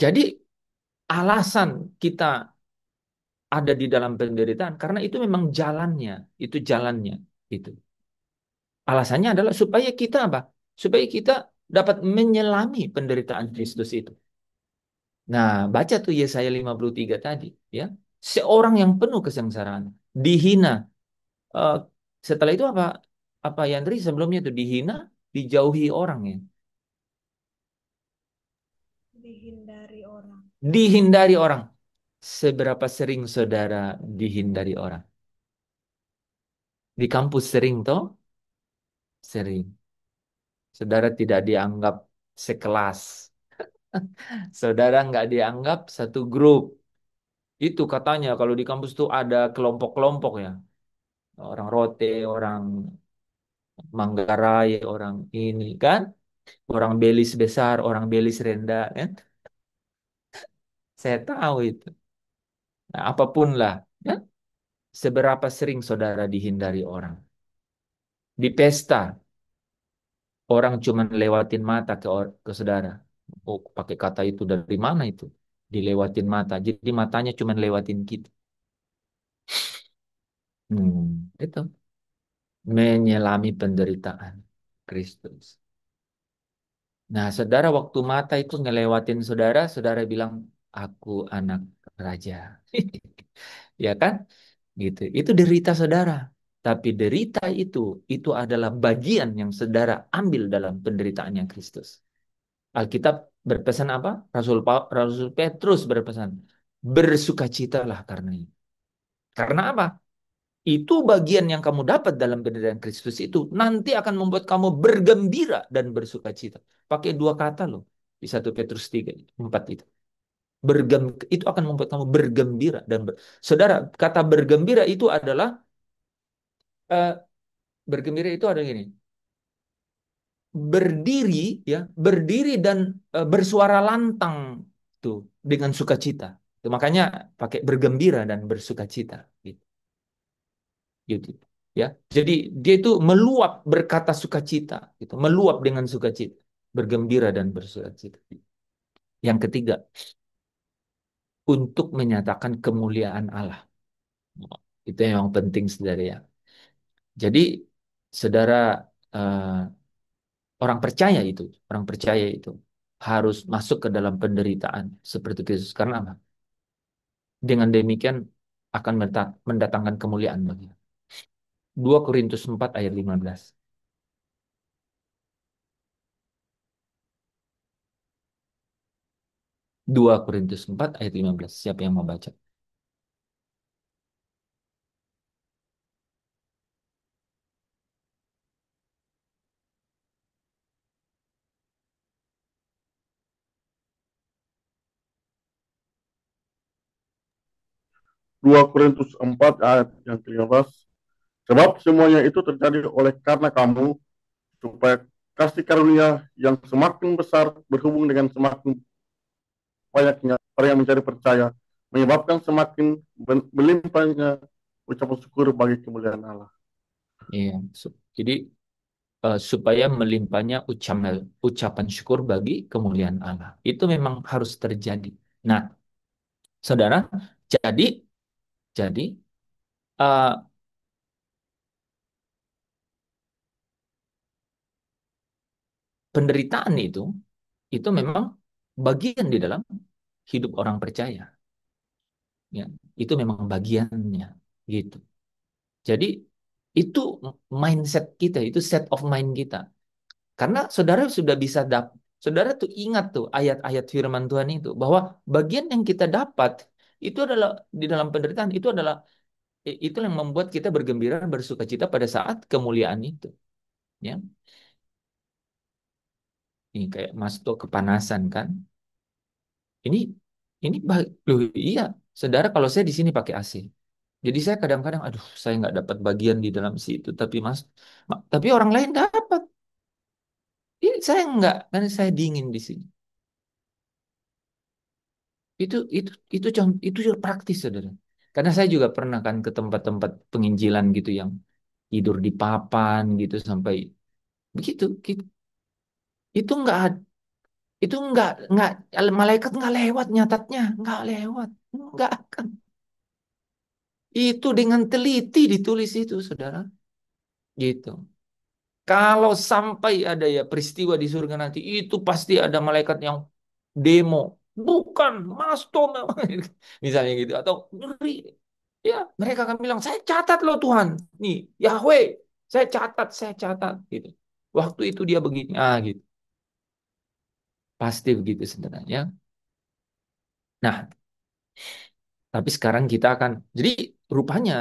Speaker 1: Jadi alasan kita ada di dalam penderitaan karena itu memang jalannya, itu jalannya. Itu. Alasannya adalah supaya kita apa? Supaya kita dapat menyelami penderitaan Kristus itu. Nah, baca tuh Yesaya 53 tadi, ya. Seorang yang penuh kesengsaraan, dihina. Eh, Setelah itu apa? Apa Yandri sebelumnya itu dihina, dijauhi orang ya.
Speaker 6: Dihindari orang.
Speaker 1: Dihindari orang. Seberapa sering saudara dihindari orang? Di kampus sering toh? Sering. Saudara tidak dianggap sekelas. Saudara nggak dianggap satu grup. Itu katanya kalau di kampus tuh ada kelompok-kelompok ya. Orang Rote, orang Manggarai, orang ini kan. Orang Belis besar, orang Belis rendah kan. Saya tahu itu. Nah, apapun lah. Ya. Seberapa sering saudara dihindari orang. Di pesta, orang cuma lewatin mata ke saudara. Oh, pakai kata itu dari mana itu? Dilewatin mata. Jadi matanya cuma lewatin kita. Itu menyelami penderitaan Kristus. Nah, saudara waktu mata itu ngelewatin saudara, saudara bilang, aku anak raja. Ya kan? Gitu. Itu derita saudara. Tapi derita itu adalah bagian yang saudara ambil dalam penderitaannya Kristus. Alkitab berpesan apa? Rasul Petrus berpesan, bersukacitalah karena ini. Karena apa? Itu bagian yang kamu dapat dalam penderitaan Kristus itu nanti akan membuat kamu bergembira dan bersukacita. Pakai 2 kata loh di 1 Petrus 3, 4 itu. Itu akan membuat kamu bergembira Saudara, kata bergembira itu adalah eh, bergembira itu ada gini. Berdiri ya, berdiri dan bersuara lantang tuh dengan sukacita. Itu makanya pakai bergembira dan bersukacita gitu. Gitu. Ya. Jadi dia itu meluap berkata sukacita gitu, meluap dengan sukacita, bergembira dan bersukacita. Yang ketiga, untuk menyatakan kemuliaan Allah. Itu yang penting saudara ya. Jadi saudara eh, orang percaya itu harus masuk ke dalam penderitaan seperti Kristus karena apa? Dengan demikian akan mendatangkan kemuliaan bagi. 2 Korintus 4 ayat 15. 2 Korintus 4 ayat 15. Siapa yang mau baca?
Speaker 5: 2 Korintus 4 ayat yang ke-15. Sebab semuanya itu terjadi oleh karena kamu, supaya kasih karunia yang semakin besar berhubung dengan semakin banyaknya orang yang mencari percaya, menyebabkan semakin melimpahnya ucapan syukur bagi kemuliaan Allah.
Speaker 1: Iya. Jadi supaya melimpahnya ucapan syukur bagi kemuliaan Allah. Itu memang harus terjadi. Nah, saudara, jadi jadi eh, penderitaan itu memang bagian di dalam hidup orang percaya. Ya, itu memang bagiannya gitu. Jadi itu mindset kita, itu set of mind kita. Karena saudara sudah bisa saudara tuh ingat tuh ayat-ayat firman Tuhan itu bahwa bagian yang kita dapat itu adalah di dalam penderitaan itu adalah itu yang membuat kita bergembira bersukacita pada saat kemuliaan itu. Ya, ini kayak Mas tuh kepanasan kan? Ini loh iya, saudara kalau saya di sini pakai AC. Jadi saya kadang-kadang, aduh, saya nggak dapat bagian di dalam situ. Tapi tapi orang lain dapat. saya enggak, karena saya dingin di sini. Itu praktis, saudara. Karena saya juga pernah kan ke tempat-tempat penginjilan gitu yang tidur di papan gitu sampai begitu. Itu enggak malaikat enggak lewat nyatatnya, enggak lewat, enggak akan. Itu dengan teliti ditulis itu, saudara. Gitu. Kalau sampai ada ya peristiwa di surga nanti, itu pasti ada malaikat yang demo. Bukan, Mas Tom. Misalnya gitu. Atau ngeri. Ya, mereka akan bilang, saya catat loh Tuhan. Nih, Yahweh, saya catat. Gitu. Waktu itu dia begini. Ah, gitu. Pasti begitu sebenarnya. Nah, tapi sekarang kita akan, jadi rupanya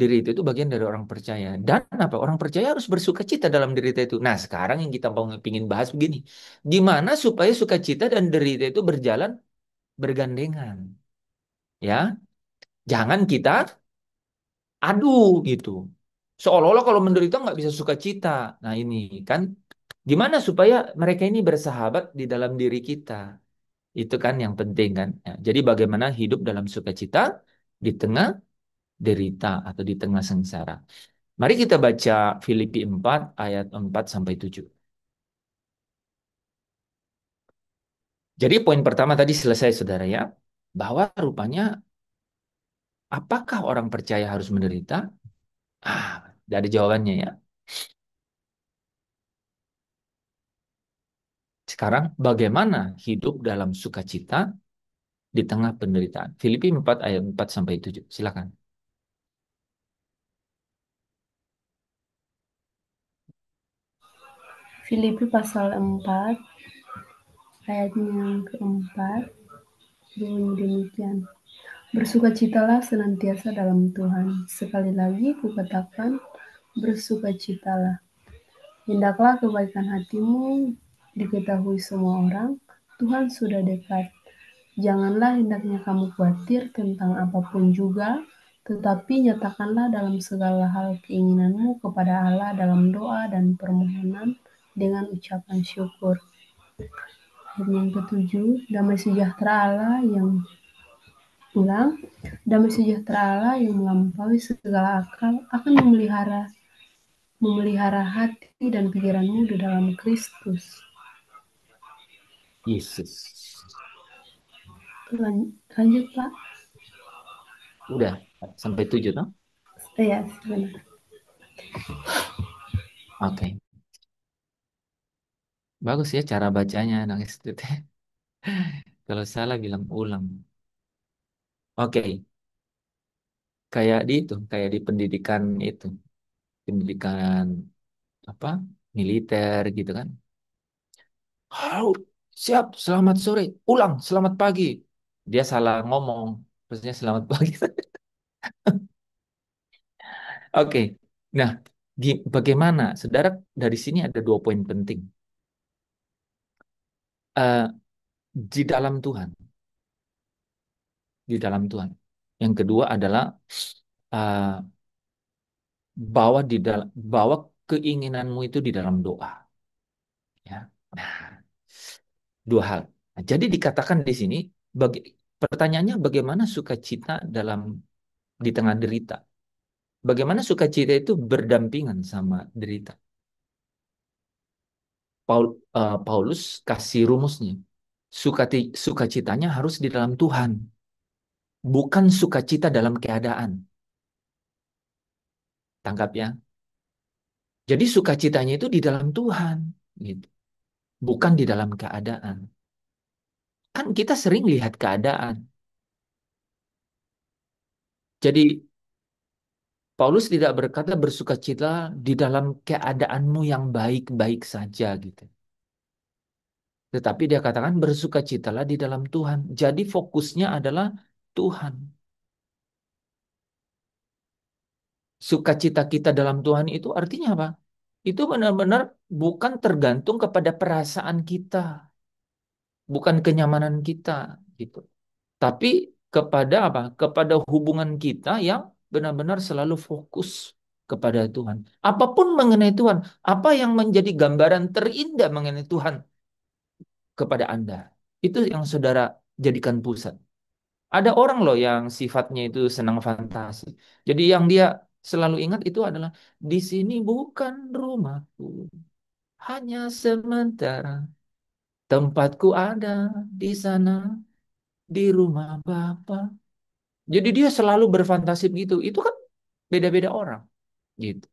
Speaker 1: diri itu bagian dari orang percaya. Dan apa? Orang percaya harus bersuka cita dalam derita itu. Nah, sekarang yang kita mau pingin bahas begini. Gimana supaya sukacita dan derita itu berjalan bergandengan? Ya, jangan kita adu gitu. Seolah-olah kalau menderita nggak bisa sukacita. Nah, ini kan gimana supaya mereka ini bersahabat di dalam diri kita? Itu kan yang penting kan. Ya, jadi bagaimana hidup dalam sukacita di tengah derita atau di tengah sengsara. Mari kita baca Filipi 4 ayat 4 sampai 7. Jadi poin pertama tadi selesai saudara ya, bahwa rupanya apakah orang percaya harus menderita? Ah, tidak ada jawabannya ya. Sekarang bagaimana hidup dalam sukacita di tengah penderitaan? Filipi 4 ayat 4 sampai 7. Silakan.
Speaker 7: Filipi pasal 4 ayatnya yang keempat bunyi demikian. Bersukacitalah senantiasa dalam Tuhan. Sekali lagi kukatakan, bersukacitalah. Hendaklah kebaikan hatimu diketahui semua orang. Tuhan sudah dekat. Janganlah hendaknya kamu khawatir tentang apapun juga, tetapi nyatakanlah dalam segala hal keinginanmu kepada Allah dalam doa dan permohonan dengan ucapan syukur. Ayat yang ketujuh, damai sejahtera Allah yang melampaui segala akal akan memelihara hati dan pikiranmu di dalam Kristus.
Speaker 1: Yesus.
Speaker 7: Lanjut Pak.
Speaker 1: Udah sampai 7 toh?
Speaker 7: Ya, benar.
Speaker 1: Oke. Bagus ya cara bacanya anak SD. Kalau salah bilang ulang. Oke. Kayak di pendidikan itu. Pendidikan apa? Militer gitu kan. Halo, siap, selamat sore. Ulang, selamat pagi. Dia salah ngomong. Terusnya selamat pagi. Oke. Nah, bagaimana? Saudara, dari sini ada dua poin penting. Eh, di dalam Tuhan. Di dalam Tuhan. Yang kedua adalah eh, bawa keinginanmu itu di dalam doa. Ya. Nah, dua hal. Nah, jadi dikatakan di sini, bagi, pertanyaannya bagaimana sukacita di tengah derita? Bagaimana sukacita itu berdampingan sama derita? Paulus kasih rumusnya. Sukacitanya harus di dalam Tuhan, bukan sukacita dalam keadaan. Tangkap ya. Jadi sukacitanya itu di dalam Tuhan, gitu. Bukan di dalam keadaan. Kan kita sering lihat keadaan. Jadi Paulus tidak berkata bersukacita di dalam keadaanmu yang baik-baik saja gitu. Tetapi dia katakan bersukacitalah di dalam Tuhan. Jadi fokusnya adalah Tuhan. Sukacita kita dalam Tuhan itu artinya apa? Itu benar-benar bukan tergantung kepada perasaan kita, bukan kenyamanan kita gitu. Tapi kepada apa? Kepada hubungan kita yang benar-benar selalu fokus kepada Tuhan. Apapun mengenai Tuhan, apa yang menjadi gambaran terindah mengenai Tuhan kepada Anda. Itu yang saudara jadikan pusat. Ada orang loh yang sifatnya itu senang fantasi. Jadi yang dia selalu ingat itu adalah di sini bukan rumahku, hanya sementara. Tempatku ada di sana, di rumah Bapa. Jadi dia selalu berfantasi begitu. Itu kan beda-beda orang, gitu.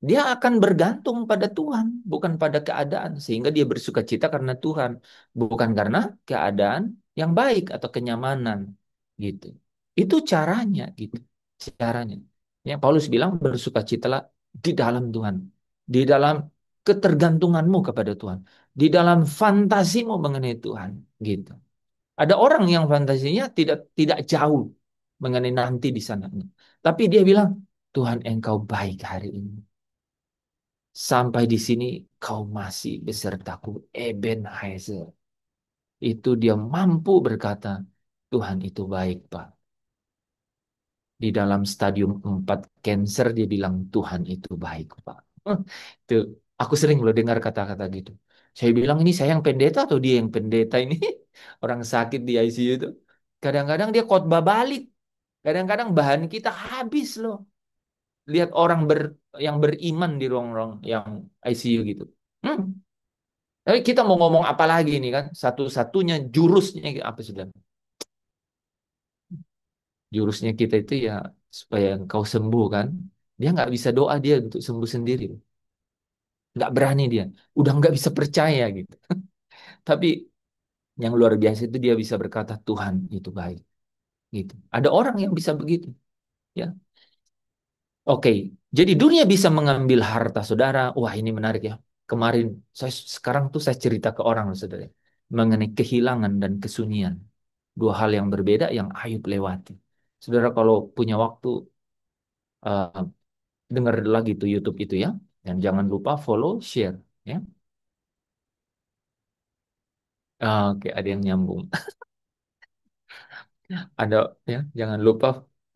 Speaker 1: Dia akan bergantung pada Tuhan, bukan pada keadaan, sehingga dia bersuka cita karena Tuhan, bukan karena keadaan yang baik atau kenyamanan, gitu. Itu caranya, gitu. Caranya. Ya, Paulus bilang bersukacitalah di dalam Tuhan, di dalam ketergantunganmu kepada Tuhan, di dalam fantasimu mengenai Tuhan, gitu. Ada orang yang fantasinya tidak tidak jauh mengenai nanti di sana, tapi dia bilang, Tuhan engkau baik hari ini. Sampai di sini kau masih besertaku, Ebenezer. Itu dia mampu berkata, Tuhan itu baik, Pak. Di dalam stadium 4 cancer dia bilang, Tuhan itu baik, Pak. Itu aku sering loh dengar kata-kata gitu. Saya bilang, ini saya yang pendeta atau dia yang pendeta ini? Orang sakit di ICU itu. Kadang-kadang dia khotbah balik. Kadang-kadang bahan kita habis loh. Lihat orang yang beriman di ruang-ruang yang ICU gitu. Hmm. Tapi kita mau ngomong apa lagi nih kan? Satu-satunya jurusnya apa sudah? Jurusnya kita itu ya supaya engkau sembuh kan. Dia nggak bisa doa dia untuk sembuh sendiri. Nggak berani dia. Udah nggak bisa percaya gitu. Tapi yang luar biasa itu dia bisa berkata Tuhan itu baik. Gitu. Ada orang yang bisa begitu. Ya. Oke, jadi dunia bisa mengambil harta saudara. Wah, ini menarik ya. Kemarin, sekarang tuh saya cerita ke orang, saudara, mengenai kehilangan dan kesunyian. Dua hal yang berbeda yang Ayub lewati. Saudara, kalau punya waktu, eh, dengar lagi tuh YouTube itu ya. Dan jangan lupa follow, share. Ya. Oke, ada yang nyambung. Ada ya, jangan lupa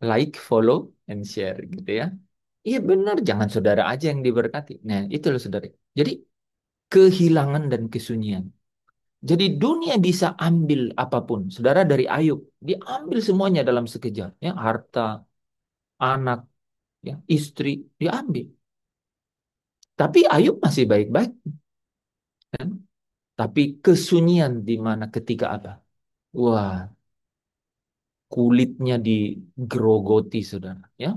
Speaker 1: like, follow, and share gitu ya. Iya benar, jangan saudara aja yang diberkati. Nah, itu loh saudara. Jadi kehilangan dan kesunyian. Jadi dunia bisa ambil apapun. Saudara dari Ayub, diambil semuanya dalam sekejap. Ya, harta, anak, ya, istri, diambil. Tapi Ayub masih baik-baik. Kan? Tapi kesunyian di mana ketika apa? Wah, kulitnya digerogoti, saudara. Ya,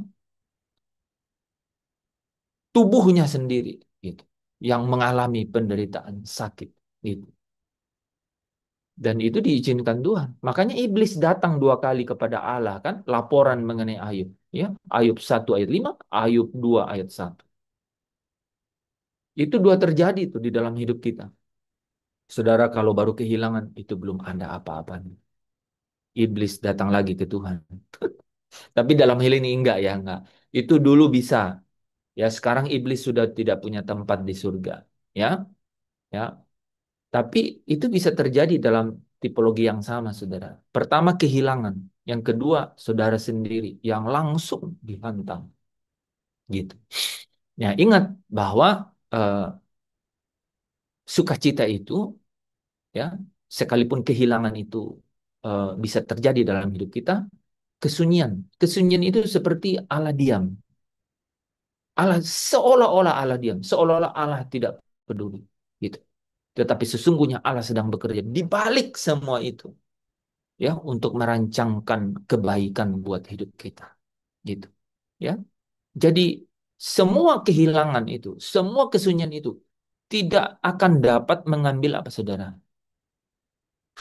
Speaker 1: tubuhnya sendiri, gitu, yang mengalami penderitaan sakit. Gitu. Dan itu diizinkan Tuhan. Makanya iblis datang dua kali kepada Allah kan, laporan mengenai Ayub. Ya, Ayub 1 ayat 5, Ayub 2 ayat 1. Itu dua terjadi tuh di dalam hidup kita. Saudara kalau baru kehilangan, itu belum ada apa-apanya. Iblis datang lagi ke Tuhan. Tapi dalam hal ini enggak ya, enggak. Itu dulu bisa. Ya, sekarang iblis sudah tidak punya tempat di surga. Ya, ya. Tapi itu bisa terjadi dalam tipologi yang sama, saudara. Pertama, kehilangan. Yang kedua, saudara sendiri yang langsung dihantam. Gitu. Ya, ingat bahwa eh, sukacita itu, ya, sekalipun kehilangan itu bisa terjadi dalam hidup kita, kesunyian. Kesunyian itu seperti Allah diam. Allah seolah-olah Allah diam, seolah-olah Allah tidak peduli. Gitu. Tetapi sesungguhnya Allah sedang bekerja di balik semua itu. Ya, untuk merancangkan kebaikan buat hidup kita gitu ya. Jadi semua kehilangan itu, semua kesunyian itu tidak akan dapat mengambil apa saudara,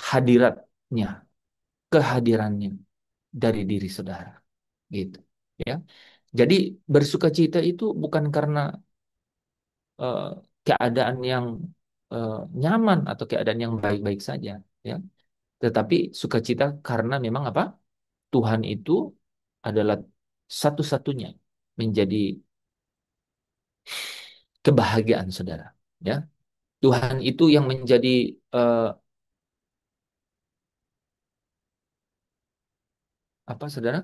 Speaker 1: hadiratnya, kehadirannya dari diri saudara gitu ya. Jadi bersukacita itu bukan karena eh, keadaan yang eh, nyaman atau keadaan yang baik-baik saja ya, tetapi sukacita karena memang apa, Tuhan itu adalah satu-satunya menjadi kebahagiaan saudara. Ya, Tuhan itu yang menjadi eh, apa saudara?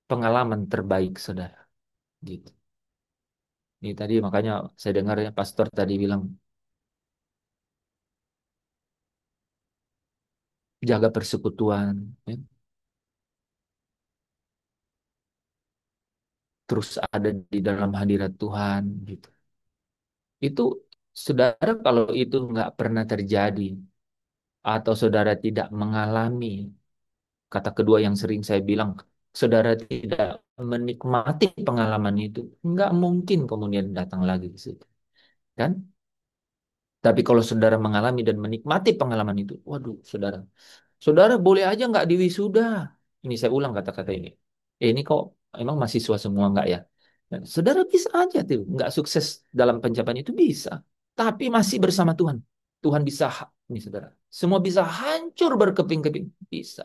Speaker 1: pengalaman terbaik saudara. Gitu. Ini tadi makanya saya dengar ya pastor tadi bilang jaga persekutuan, ya. Terus ada di dalam hadirat Tuhan gitu. Itu saudara kalau itu nggak pernah terjadi atau saudara tidak mengalami kata kedua yang sering saya bilang, saudara tidak menikmati pengalaman itu, nggak mungkin kemudian datang lagi ke situ, kan? Tapi kalau saudara mengalami dan menikmati pengalaman itu, waduh, saudara, saudara boleh aja nggak diwisuda. Ini saya ulang kata-kata ini. Ini kok emang mahasiswa semua nggak ya? Dan saudara bisa aja tuh, nggak sukses dalam pencapaian itu bisa, tapi masih bersama Tuhan. Tuhan bisa, ini saudara, semua bisa hancur berkeping-keping, bisa.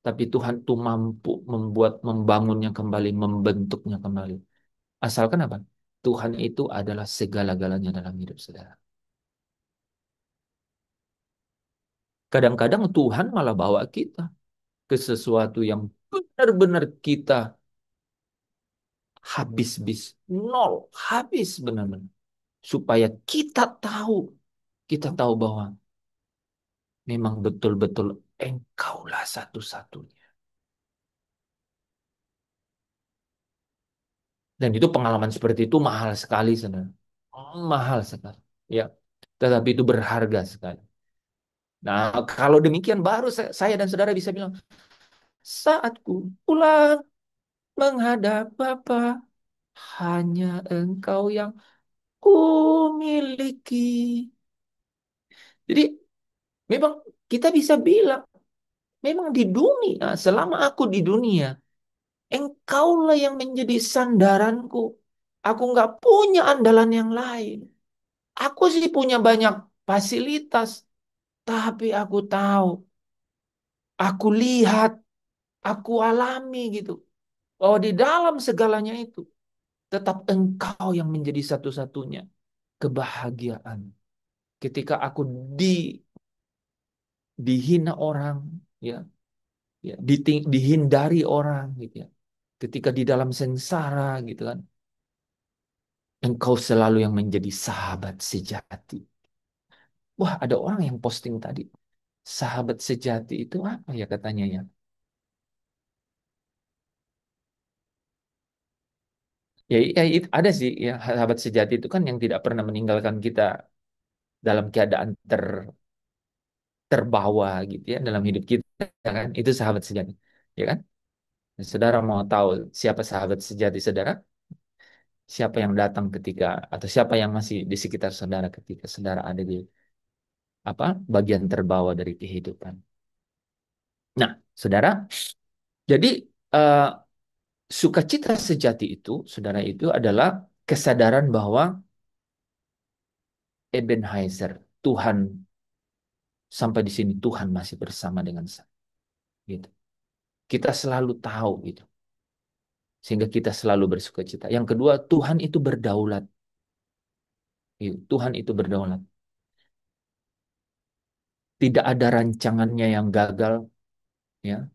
Speaker 1: Tapi Tuhan tuh mampu membuat, membangunnya kembali, membentuknya kembali. Asalkan apa? Tuhan itu adalah segala-galanya dalam hidup saudara. Kadang-kadang Tuhan malah bawa kita ke sesuatu yang benar-benar kita habis-bis, nol, habis benar-benar. Supaya kita tahu bahwa memang betul-betul Engkaulah satu-satunya. Dan itu pengalaman seperti itu mahal sekali, saudara. Mahal sekali. Ya, tetapi itu berharga sekali. Nah, kalau demikian baru saya dan saudara bisa bilang, saatku pulang menghadap Bapa, hanya Engkau yang ku miliki. Jadi, memang kita bisa bilang, memang di dunia, selama aku di dunia, Engkaulah yang menjadi sandaranku. Aku nggak punya andalan yang lain. Aku sih punya banyak fasilitas, tapi aku tahu, aku lihat, aku alami gitu. Oh, di dalam segalanya itu, tetap Engkau yang menjadi satu-satunya kebahagiaan. Ketika aku di dihina orang, ya, ya, dihindari orang, gitu ya. Ketika di dalam sengsara, gitu kan, Engkau selalu yang menjadi sahabat sejati. Wah, ada orang yang posting tadi, sahabat sejati itu apa ya katanya ya? Ya, ada sih ya sahabat sejati itu kan yang tidak pernah meninggalkan kita dalam keadaan terbawa gitu ya dalam hidup kita kan itu sahabat sejati ya kan. Saudara mau tahu siapa sahabat sejati saudara? Siapa yang datang ketika atau siapa yang masih di sekitar saudara ketika saudara ada di apa bagian terbawa dari kehidupan. Nah, saudara, jadi eh, sukacita sejati itu, saudara itu adalah kesadaran bahwa Ebenezer, Tuhan sampai di sini Tuhan masih bersama dengan saya. Gitu. Kita selalu tahu gitu. Sehingga kita selalu bersukacita. Yang kedua, Tuhan itu berdaulat. Gitu. Tuhan itu berdaulat. Tidak ada rancangannya yang gagal, ya.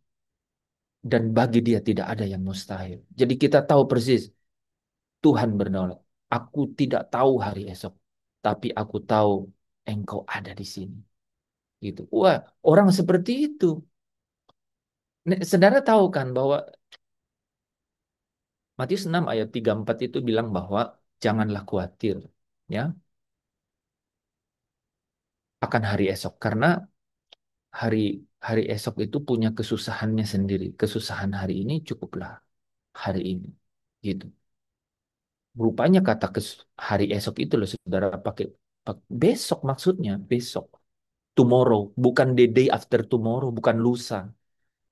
Speaker 1: Dan bagi Dia tidak ada yang mustahil. Jadi kita tahu persis Tuhan berdaulat. Aku tidak tahu hari esok, tapi aku tahu Engkau ada di sini. Gitu. Wah, orang seperti itu. Saudara tahu kan bahwa Matius 6 ayat 34 itu bilang bahwa janganlah khawatir ya akan hari esok karena hari hari esok itu punya kesusahannya sendiri. Kesusahan hari ini cukuplah hari ini. Gitu. Rupanya kata hari esok itu loh saudara besok maksudnya besok. Tomorrow, bukan the day after tomorrow, bukan lusa.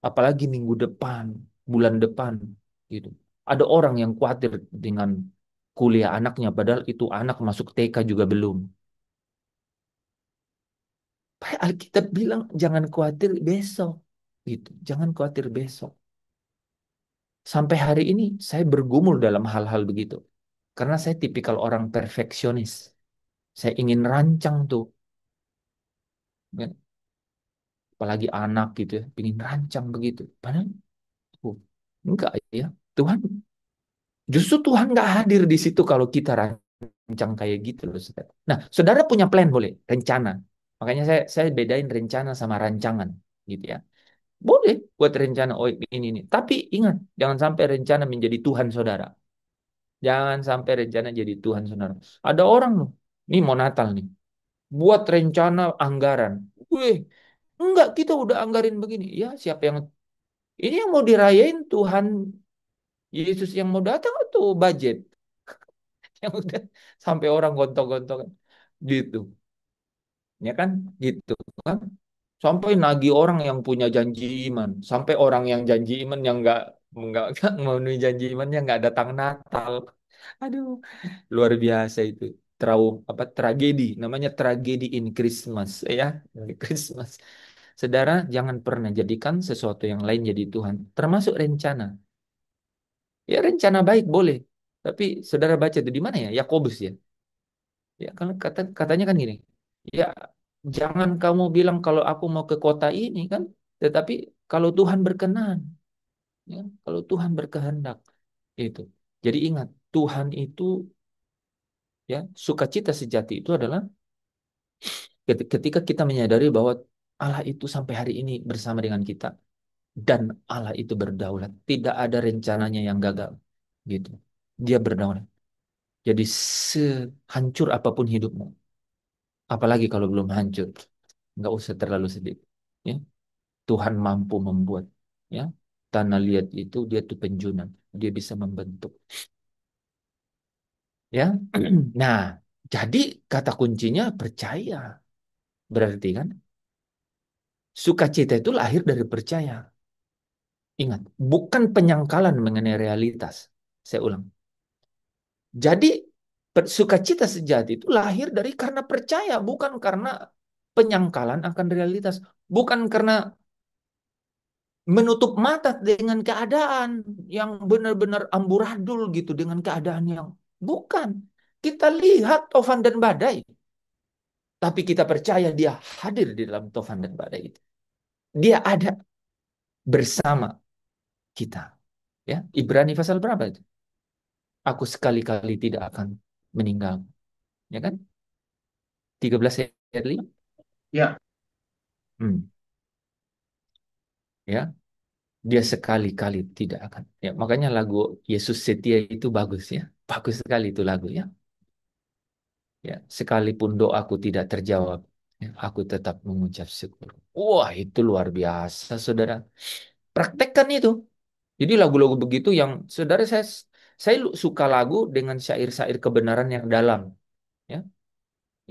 Speaker 1: Apalagi minggu depan, bulan depan, gitu. Ada orang yang khawatir dengan kuliah anaknya, padahal itu anak masuk TK juga belum. Alkitab bilang jangan khawatir besok, gitu. Jangan khawatir besok. Sampai hari ini saya bergumul dalam hal-hal begitu, karena saya tipikal orang perfeksionis. Saya ingin rancang tuh, ya. Apalagi anak gitu ya, ingin rancang begitu. Padahal, oh, Enggak ya. Tuhan, justru Tuhan nggak hadir di situ kalau kita rancang kayak gitu loh, saudara. Nah, saudara punya plan boleh, rencana. Makanya saya bedain rencana sama rancangan, gitu ya. Boleh buat rencana, oh ini. Tapi ingat, jangan sampai rencana menjadi Tuhan saudara. Jangan sampai rencana jadi Tuhan saudara. Ada orang loh, nih mau Natal nih, buat rencana anggaran. Wih, enggak, kita udah anggarin begini. Ya, siapa yang ini yang mau dirayain Tuhan Yesus yang mau datang atau budget yang udah sampai orang gontok-gontokan gitu, ya kan? Gitu kan? Sampai nagih orang yang punya janji iman, sampai orang yang janji iman yang nggak memenuhi janji imannya nggak datang Natal. Aduh, luar biasa itu. Apa tragedi, namanya tragedi in Christmas ya, in Christmas. Saudara, jangan pernah jadikan sesuatu yang lain jadi Tuhan, termasuk rencana. Ya rencana baik boleh, tapi saudara baca itu di mana ya? Yakobus ya. Ya kan katanya kan gini. Ya jangan kamu bilang kalau aku mau ke kota ini kan, tetapi kalau Tuhan berkenan, ya, kalau Tuhan berkehendak itu. Jadi ingat, Tuhan itu ya sukacita sejati itu adalah ketika kita menyadari bahwa Allah itu sampai hari ini bersama dengan kita dan Allah itu berdaulat. Tidak ada rencananya yang gagal. Gitu. Dia berdaulat. Jadi sehancur apapun hidupmu, apalagi kalau belum hancur, nggak usah terlalu sedih. Ya, Tuhan mampu membuat. Ya, tanah liat itu dia tuh penjunan, dia bisa membentuk. Ya, nah, jadi kata kuncinya percaya. Berarti kan, sukacita itu lahir dari percaya. Ingat, bukan penyangkalan mengenai realitas. Saya ulang. Jadi sukacita sejati itu lahir dari karena percaya, bukan karena penyangkalan akan realitas, bukan karena menutup mata dengan keadaan yang benar-benar amburadul gitu, dengan keadaan yang bukan. Kita lihat tofan dan badai, tapi kita percaya dia hadir di dalam tofan dan badai itu. Dia ada bersama kita. Ya, Ibrani pasal berapa itu? Aku sekali-kali tidak akan meninggal. Ya kan? 13 ayat 5.
Speaker 3: Ya,
Speaker 1: Hmm. Ya, dia sekali-kali tidak akan. Ya, makanya lagu Yesus Setia itu bagus ya. Bagus sekali itu lagu ya. Ya, sekalipun doaku tidak terjawab, ya, aku tetap mengucap syukur. Wah, itu luar biasa, saudara. Praktekkan itu. Jadi lagu-lagu begitu yang saudara saya suka lagu dengan syair-syair kebenaran yang dalam. Ya,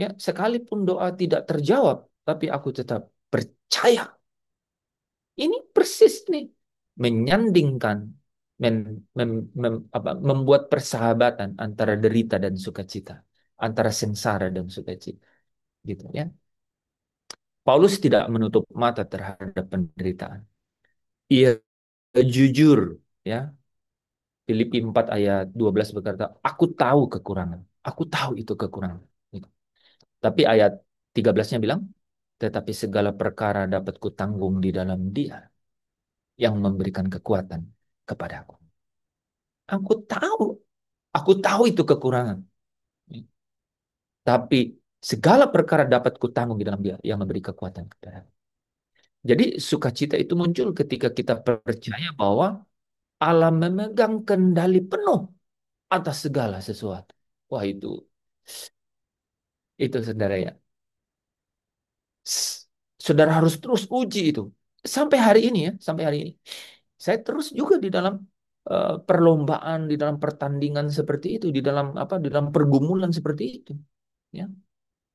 Speaker 1: ya, sekalipun doa tidak terjawab, tapi aku tetap percaya. Ini persis nih menyandingkan, membuat persahabatan antara derita dan sukacita, antara sengsara dan sukacita, gitu ya. Paulus tidak menutup mata terhadap penderitaan. Ia jujur, ya. Filipi 4 ayat 12 berkata, aku tahu kekurangan. Aku tahu itu kekurangan. Gitu. Tapi ayat 13-nya bilang, tetapi segala perkara dapat kutanggung di dalam Dia yang memberikan kekuatan kepadaku. Aku tahu itu kekurangan. Tapi segala perkara dapat kutanggung di dalam Dia yang memberi kekuatan kepadaku. Jadi sukacita itu muncul ketika kita percaya bahwa Allah memegang kendali penuh atas segala sesuatu. Wah itu saudara ya. Saudara harus terus uji itu. Sampai hari ini ya, sampai hari ini. Saya terus juga di dalam perlombaan, di dalam pertandingan seperti itu, di dalam apa, di dalam pergumulan seperti itu. Ya.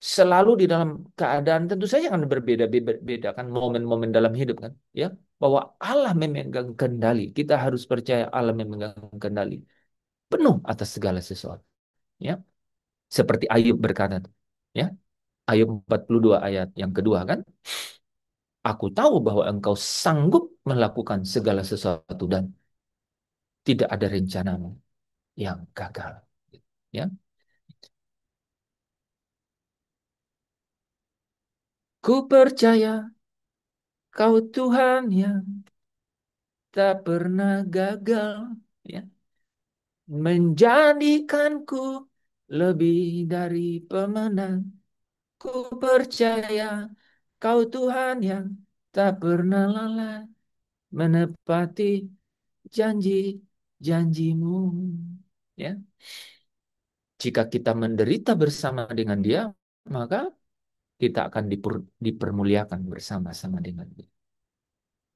Speaker 1: Selalu di dalam keadaan tentu saja akan berbeda-beda kan momen-momen dalam hidup kan, ya. Bahwa Allah memegang kendali. Kita harus percaya Allah memegang kendali penuh atas segala sesuatu. Ya, seperti Ayub berkata, ya, Ayub 42 ayat yang kedua kan, aku tahu bahwa engkau sanggup melakukan segala sesuatu dan tidak ada rencanamu yang gagal. Ya, ku percaya kau Tuhan yang tak pernah gagal, ya, menjadikanku lebih dari pemenang. Ku percaya Kau Tuhan yang tak pernah lalai menepati janji-janjimu. Ya, jika kita menderita bersama dengan Dia, maka kita akan dipermuliakan bersama-sama dengan Dia.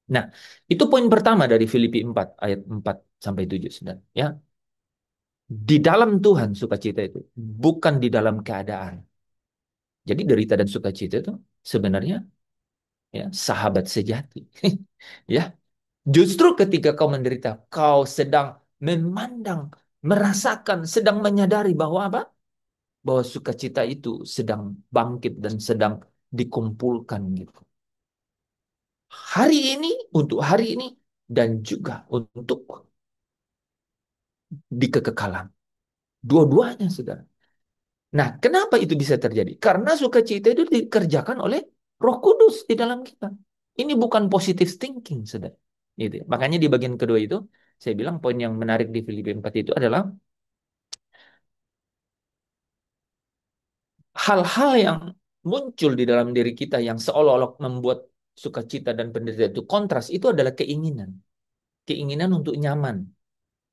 Speaker 1: Nah, itu poin pertama dari Filipi 4 ayat 4 sampai 7, Saudara. Ya, di dalam Tuhan sukacita itu, bukan di dalam keadaan. Jadi derita dan sukacita itu sebenarnya, ya, sahabat sejati. Ya, justru ketika kau menderita, kau sedang memandang, merasakan, sedang menyadari bahwa apa? Bahwa sukacita itu sedang bangkit dan sedang dikumpulkan gitu. Hari ini, untuk hari ini, dan juga untuk di kekekalan. Dua-duanya, saudara. Nah, kenapa itu bisa terjadi? Karena sukacita itu dikerjakan oleh Roh Kudus di dalam kita. Ini bukan positive thinking, saudara. Gitu. Makanya di bagian kedua itu, saya bilang poin yang menarik di Filipi 4 itu adalah hal-hal yang muncul di dalam diri kita yang seolah-olah membuat sukacita dan penderitaan itu kontras, itu adalah keinginan. Keinginan untuk nyaman.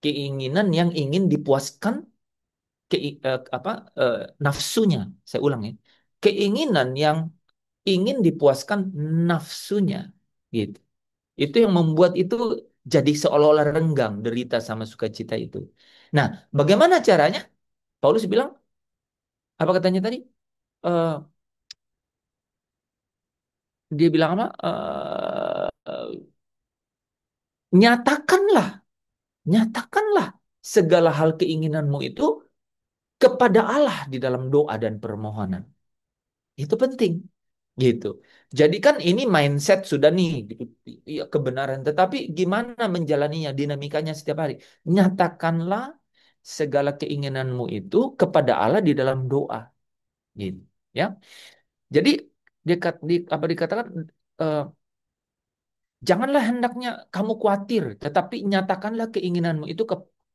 Speaker 1: Keinginan yang ingin dipuaskan ke, nafsunya. Saya ulang ya. Keinginan yang ingin dipuaskan nafsunya. Gitu. Itu yang membuat itu jadi seolah-olah renggang, derita sama sukacita itu. Nah, bagaimana caranya? Paulus bilang, apa katanya tadi? Eh, dia bilang apa? Nyatakanlah, nyatakanlah segala hal keinginanmu itu kepada Allah di dalam doa dan permohonan. Itu penting, gitu. Jadi kan ini mindset sudah nih, gitu. Ya, kebenaran. Tetapi gimana menjalaninya, dinamikanya setiap hari? Nyatakanlah segala keinginanmu itu kepada Allah di dalam doa, gitu. Ya. Jadi apa dikatakan? eh, Janganlah hendaknya kamu khawatir, tetapi nyatakanlah keinginanmu itu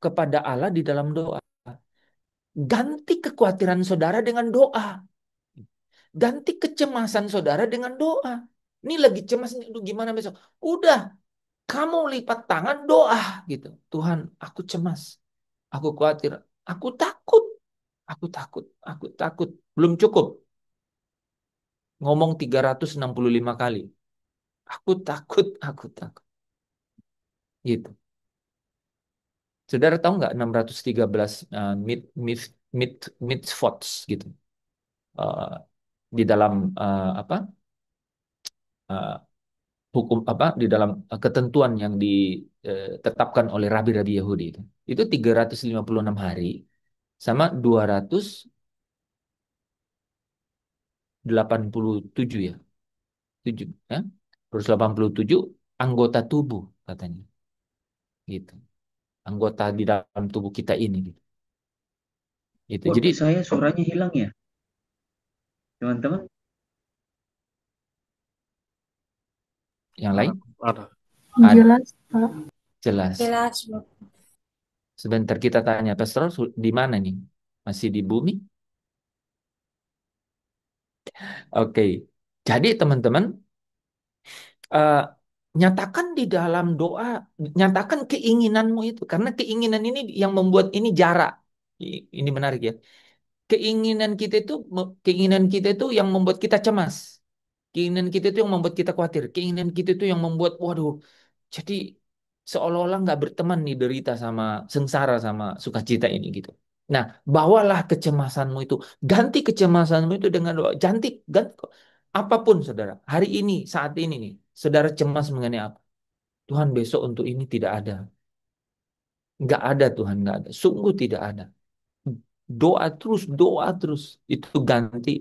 Speaker 1: kepada Allah di dalam doa. Ganti kekhawatiran saudara dengan doa. Ganti kecemasan saudara dengan doa. Ini lagi cemas, nih, aduh gimana besok? Udah, kamu lipat tangan doa gitu. Tuhan, aku cemas, aku khawatir, aku takut, aku takut, aku takut. Belum cukup. Ngomong 365 kali. Aku takut, aku takut. Gitu. Saudara tahu nggak 613 myth, myth, myth, mitzvots gitu. Uh, di dalam apa? uh, Hukum apa di dalam ketentuan yang ditetapkan oleh rabi-rabi Yahudi itu 356 hari sama 287 ya 7 ya 287 anggota tubuh katanya gitu, anggota di dalam tubuh kita ini gitu. Itu
Speaker 3: Kok
Speaker 1: jadi
Speaker 3: saya suaranya hilang ya, teman-teman?
Speaker 1: yang lain
Speaker 5: Ada.
Speaker 1: ada
Speaker 7: Jelas, Pak.
Speaker 1: jelas.
Speaker 2: Jelas, Bu.
Speaker 1: Sebentar kita tanya Pastor di mana nih, masih di bumi? Oke, jadi teman-teman, eh, nyatakan di dalam doa, nyatakan keinginanmu itu, karena keinginan ini yang membuat ini jarak. Ini menarik ya. Keinginan kita itu yang membuat kita cemas. Keinginan kita itu yang membuat kita khawatir. Keinginan kita itu yang membuat, waduh, jadi seolah-olah nggak berteman nih derita sama sengsara sama sukacita ini gitu. Nah, bawalah kecemasanmu itu, ganti kecemasanmu itu dengan doa. Ganti apapun, saudara. Hari ini, saat ini nih, saudara cemas mengenai apa? Tuhan, besok untuk ini tidak ada. Nggak ada Tuhan, nggak ada. Sungguh tidak ada. Doa terus. Itu ganti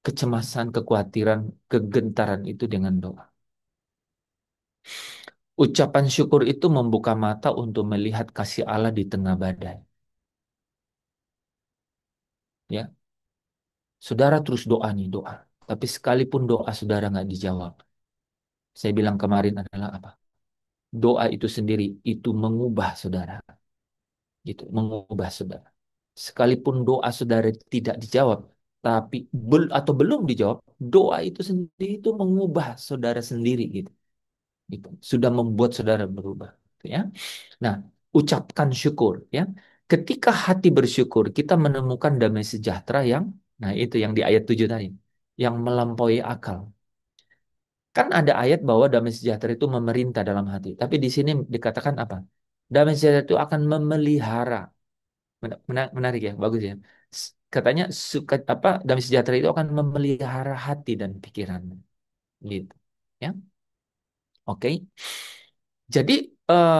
Speaker 1: kecemasan, kekhawatiran, kegentaran itu dengan doa. Ucapan syukur itu membuka mata untuk melihat kasih Allah di tengah badai. Ya, saudara terus doa nih doa. Tapi sekalipun doa saudara nggak dijawab, saya bilang kemarin adalah apa? Doa itu sendiri itu mengubah saudara, gitu, mengubah saudara. Sekalipun doa saudara tidak dijawab, tapi atau belum dijawab, doa itu sendiri itu mengubah saudara sendiri, gitu. Gitu. Sudah membuat saudara berubah, gitu ya. Nah, ucapkan syukur, ya. Ketika hati bersyukur, kita menemukan damai sejahtera yang, nah itu yang di ayat 7 tadi, yang melampaui akal. Kan ada ayat bahwa damai sejahtera itu memerintah dalam hati. Tapi di sini dikatakan apa? Damai sejahtera itu akan memelihara. Menarik ya, bagus ya. Katanya suka apa? Damai sejahtera itu akan memelihara hati dan pikiran. Gitu. Ya. Oke. Jadi, eh,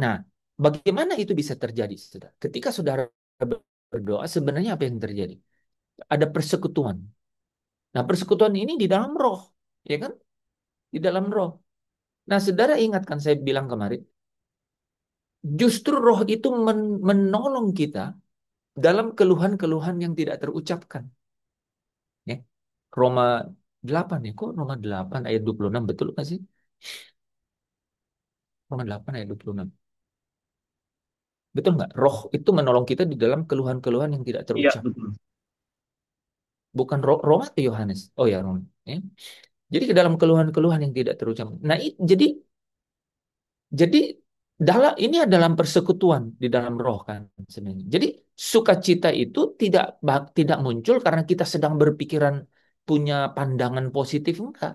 Speaker 1: nah, bagaimana itu bisa terjadi, saudara? Ketika saudara berdoa, sebenarnya apa yang terjadi? Ada persekutuan. Nah, persekutuan ini di dalam roh, ya kan? Di dalam roh. Nah, saudara ingat kan saya bilang kemarin, justru roh itu menolong kita dalam keluhan-keluhan yang tidak terucapkan. Ya. Roma 8 ya, kok Roma 8 ayat 26 betul nggak sih? Roma 8 ayat 26. Betul nggak? Roh itu menolong kita di dalam keluhan-keluhan yang tidak
Speaker 3: Iya,
Speaker 1: terucap.
Speaker 3: betul.
Speaker 1: Bukan Roma atau Yohanes? Oh ya, Roma. Ya. Jadi ke dalam keluhan-keluhan yang tidak terucap. Nah, jadi ini adalah persekutuan di dalam roh kan sebenarnya. Jadi sukacita itu tidak muncul karena kita sedang berpikiran punya pandangan positif, enggak.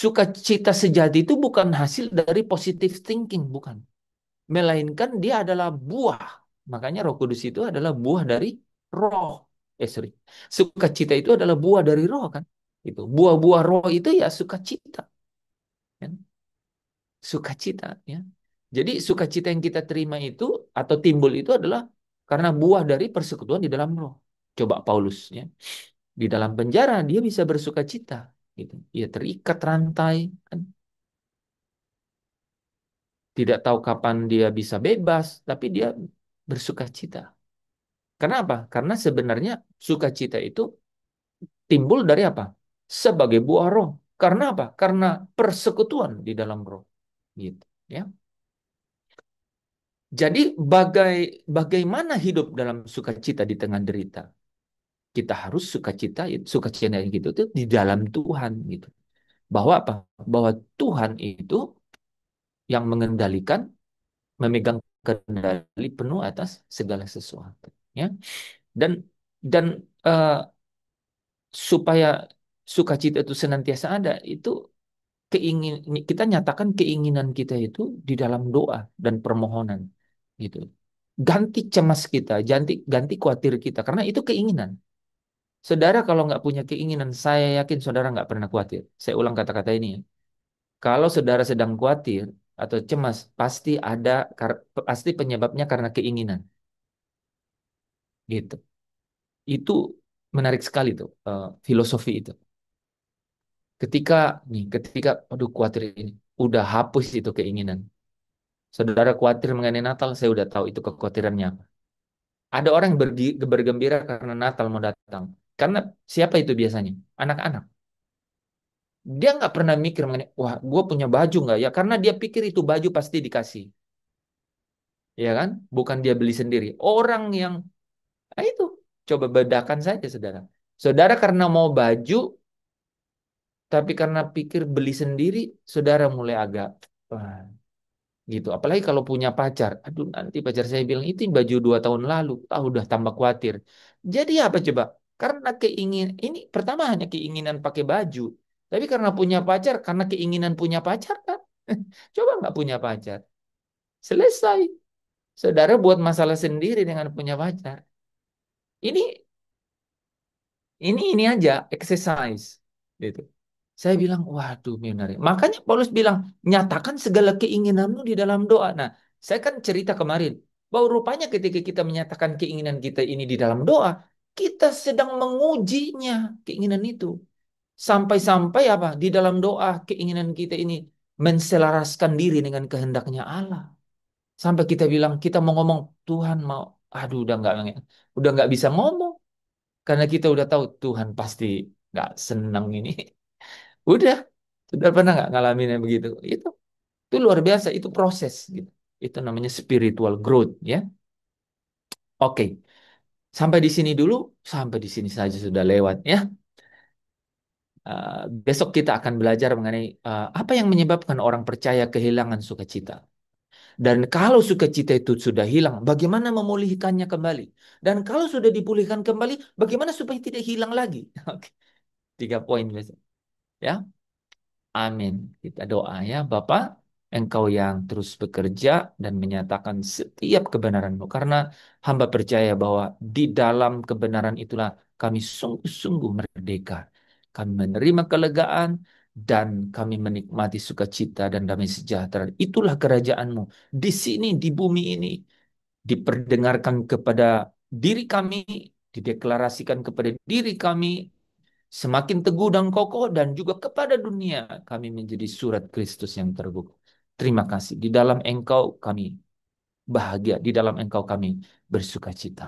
Speaker 1: Sukacita sejati itu bukan hasil dari positive thinking, bukan. Melainkan dia adalah buah. Makanya Roh Kudus itu adalah buah dari roh. Sorry. Sukacita itu adalah buah dari roh kan. Itu buah-buah roh itu ya sukacita. Kan? Sukacita ya. Jadi sukacita yang kita terima itu atau timbul itu adalah karena buah dari persekutuan di dalam roh. Coba Paulus ya. Di dalam penjara dia bisa bersukacita gitu. Dia terikat rantai kan. Tidak tahu kapan dia bisa bebas, tapi dia bersukacita. Kenapa? Karena sebenarnya sukacita itu timbul dari apa? Sebagai buah roh. Karena apa? Karena persekutuan di dalam roh. Gitu, ya. Jadi bagaimana hidup dalam sukacita di tengah derita? Kita harus sukacita yang gitu itu di dalam Tuhan gitu. Bahwa apa? Bahwa Tuhan itu yang mengendalikan, memegang kendali penuh atas segala sesuatu, ya. Dan dan eh, supaya sukacita itu senantiasa ada, itu kita nyatakan keinginan kita itu di dalam doa dan permohonan, gitu. Ganti cemas kita, ganti khawatir kita, karena itu keinginan. Saudara kalau nggak punya keinginan, saya yakin saudara nggak pernah khawatir. Saya ulang kata-kata ini ya. Kalau saudara sedang khawatir atau cemas, pasti penyebabnya karena keinginan, gitu. Itu menarik sekali tuh filosofi itu. Ketika, aduh khawatir ini, udah hapus itu keinginan. Saudara khawatir mengenai Natal, saya udah tahu itu kekhawatirannya apa. Ada orang yang bergembira karena Natal mau datang. Karena siapa itu biasanya? Anak-anak. Dia nggak pernah mikir mengenai, wah, gue punya baju nggak ya? Karena dia pikir itu baju pasti dikasih, ya kan? Bukan dia beli sendiri. Orang yang, itu, coba bedakan saja, saudara. Saudara karena mau baju, tapi karena pikir beli sendiri, saudara mulai agak, wah, gitu. Apalagi kalau punya pacar. Aduh, nanti pacar saya bilang itu baju 2 tahun lalu. Ah, udah tambah khawatir. Jadi apa coba? Karena ini pertama hanya keinginan pakai baju. Tapi karena punya pacar, karena keinginan punya pacar kan. Coba nggak punya pacar. Selesai. Saudara buat masalah sendiri dengan punya pacar. Ini ini aja exercise gitu. Saya bilang, waduh, menarik. Makanya Paulus bilang, nyatakan segala keinginanmu di dalam doa. Nah, saya kan cerita kemarin bahwa rupanya ketika kita menyatakan keinginan kita ini di dalam doa, kita sedang mengujinya keinginan itu. Sampai-sampai apa? Di dalam doa keinginan kita ini menselaraskan diri dengan kehendaknya Allah. Sampai kita bilang kita mau ngomong Tuhan mau, aduh udah nggak bisa ngomong karena kita udah tahu Tuhan pasti nggak senang ini. Udah, sudah pernah nggak ngalamin yang begitu? Itu. Itu luar biasa, itu proses gitu. Itu namanya spiritual growth ya. Oke. Sampai di sini dulu, sampai di sini saja sudah lewat ya. Besok kita akan belajar mengenai apa yang menyebabkan orang percaya kehilangan sukacita. Dan kalau sukacita itu sudah hilang, bagaimana memulihkannya kembali? Dan kalau sudah dipulihkan kembali, bagaimana supaya tidak hilang lagi? Oke, 3 poin besok. Ya, amin. Kita doa ya, Bapak, Engkau yang terus bekerja dan menyatakan setiap kebenaran-Mu. Karena hamba percaya bahwa di dalam kebenaran itulah kami sungguh-sungguh merdeka. Kami menerima kelegaan dan kami menikmati sukacita dan damai sejahtera. Itulah kerajaan-Mu. Di sini, di bumi ini, diperdengarkan kepada diri kami, dideklarasikan kepada diri kami, semakin teguh dan kokoh, dan juga kepada dunia kami menjadi surat Kristus yang terbuka. Terima kasih. Di dalam Engkau kami bahagia. Di dalam Engkau kami bersuka cita.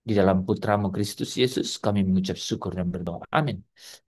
Speaker 1: Di dalam Putramu Kristus Yesus kami mengucap syukur dan berdoa. Amin.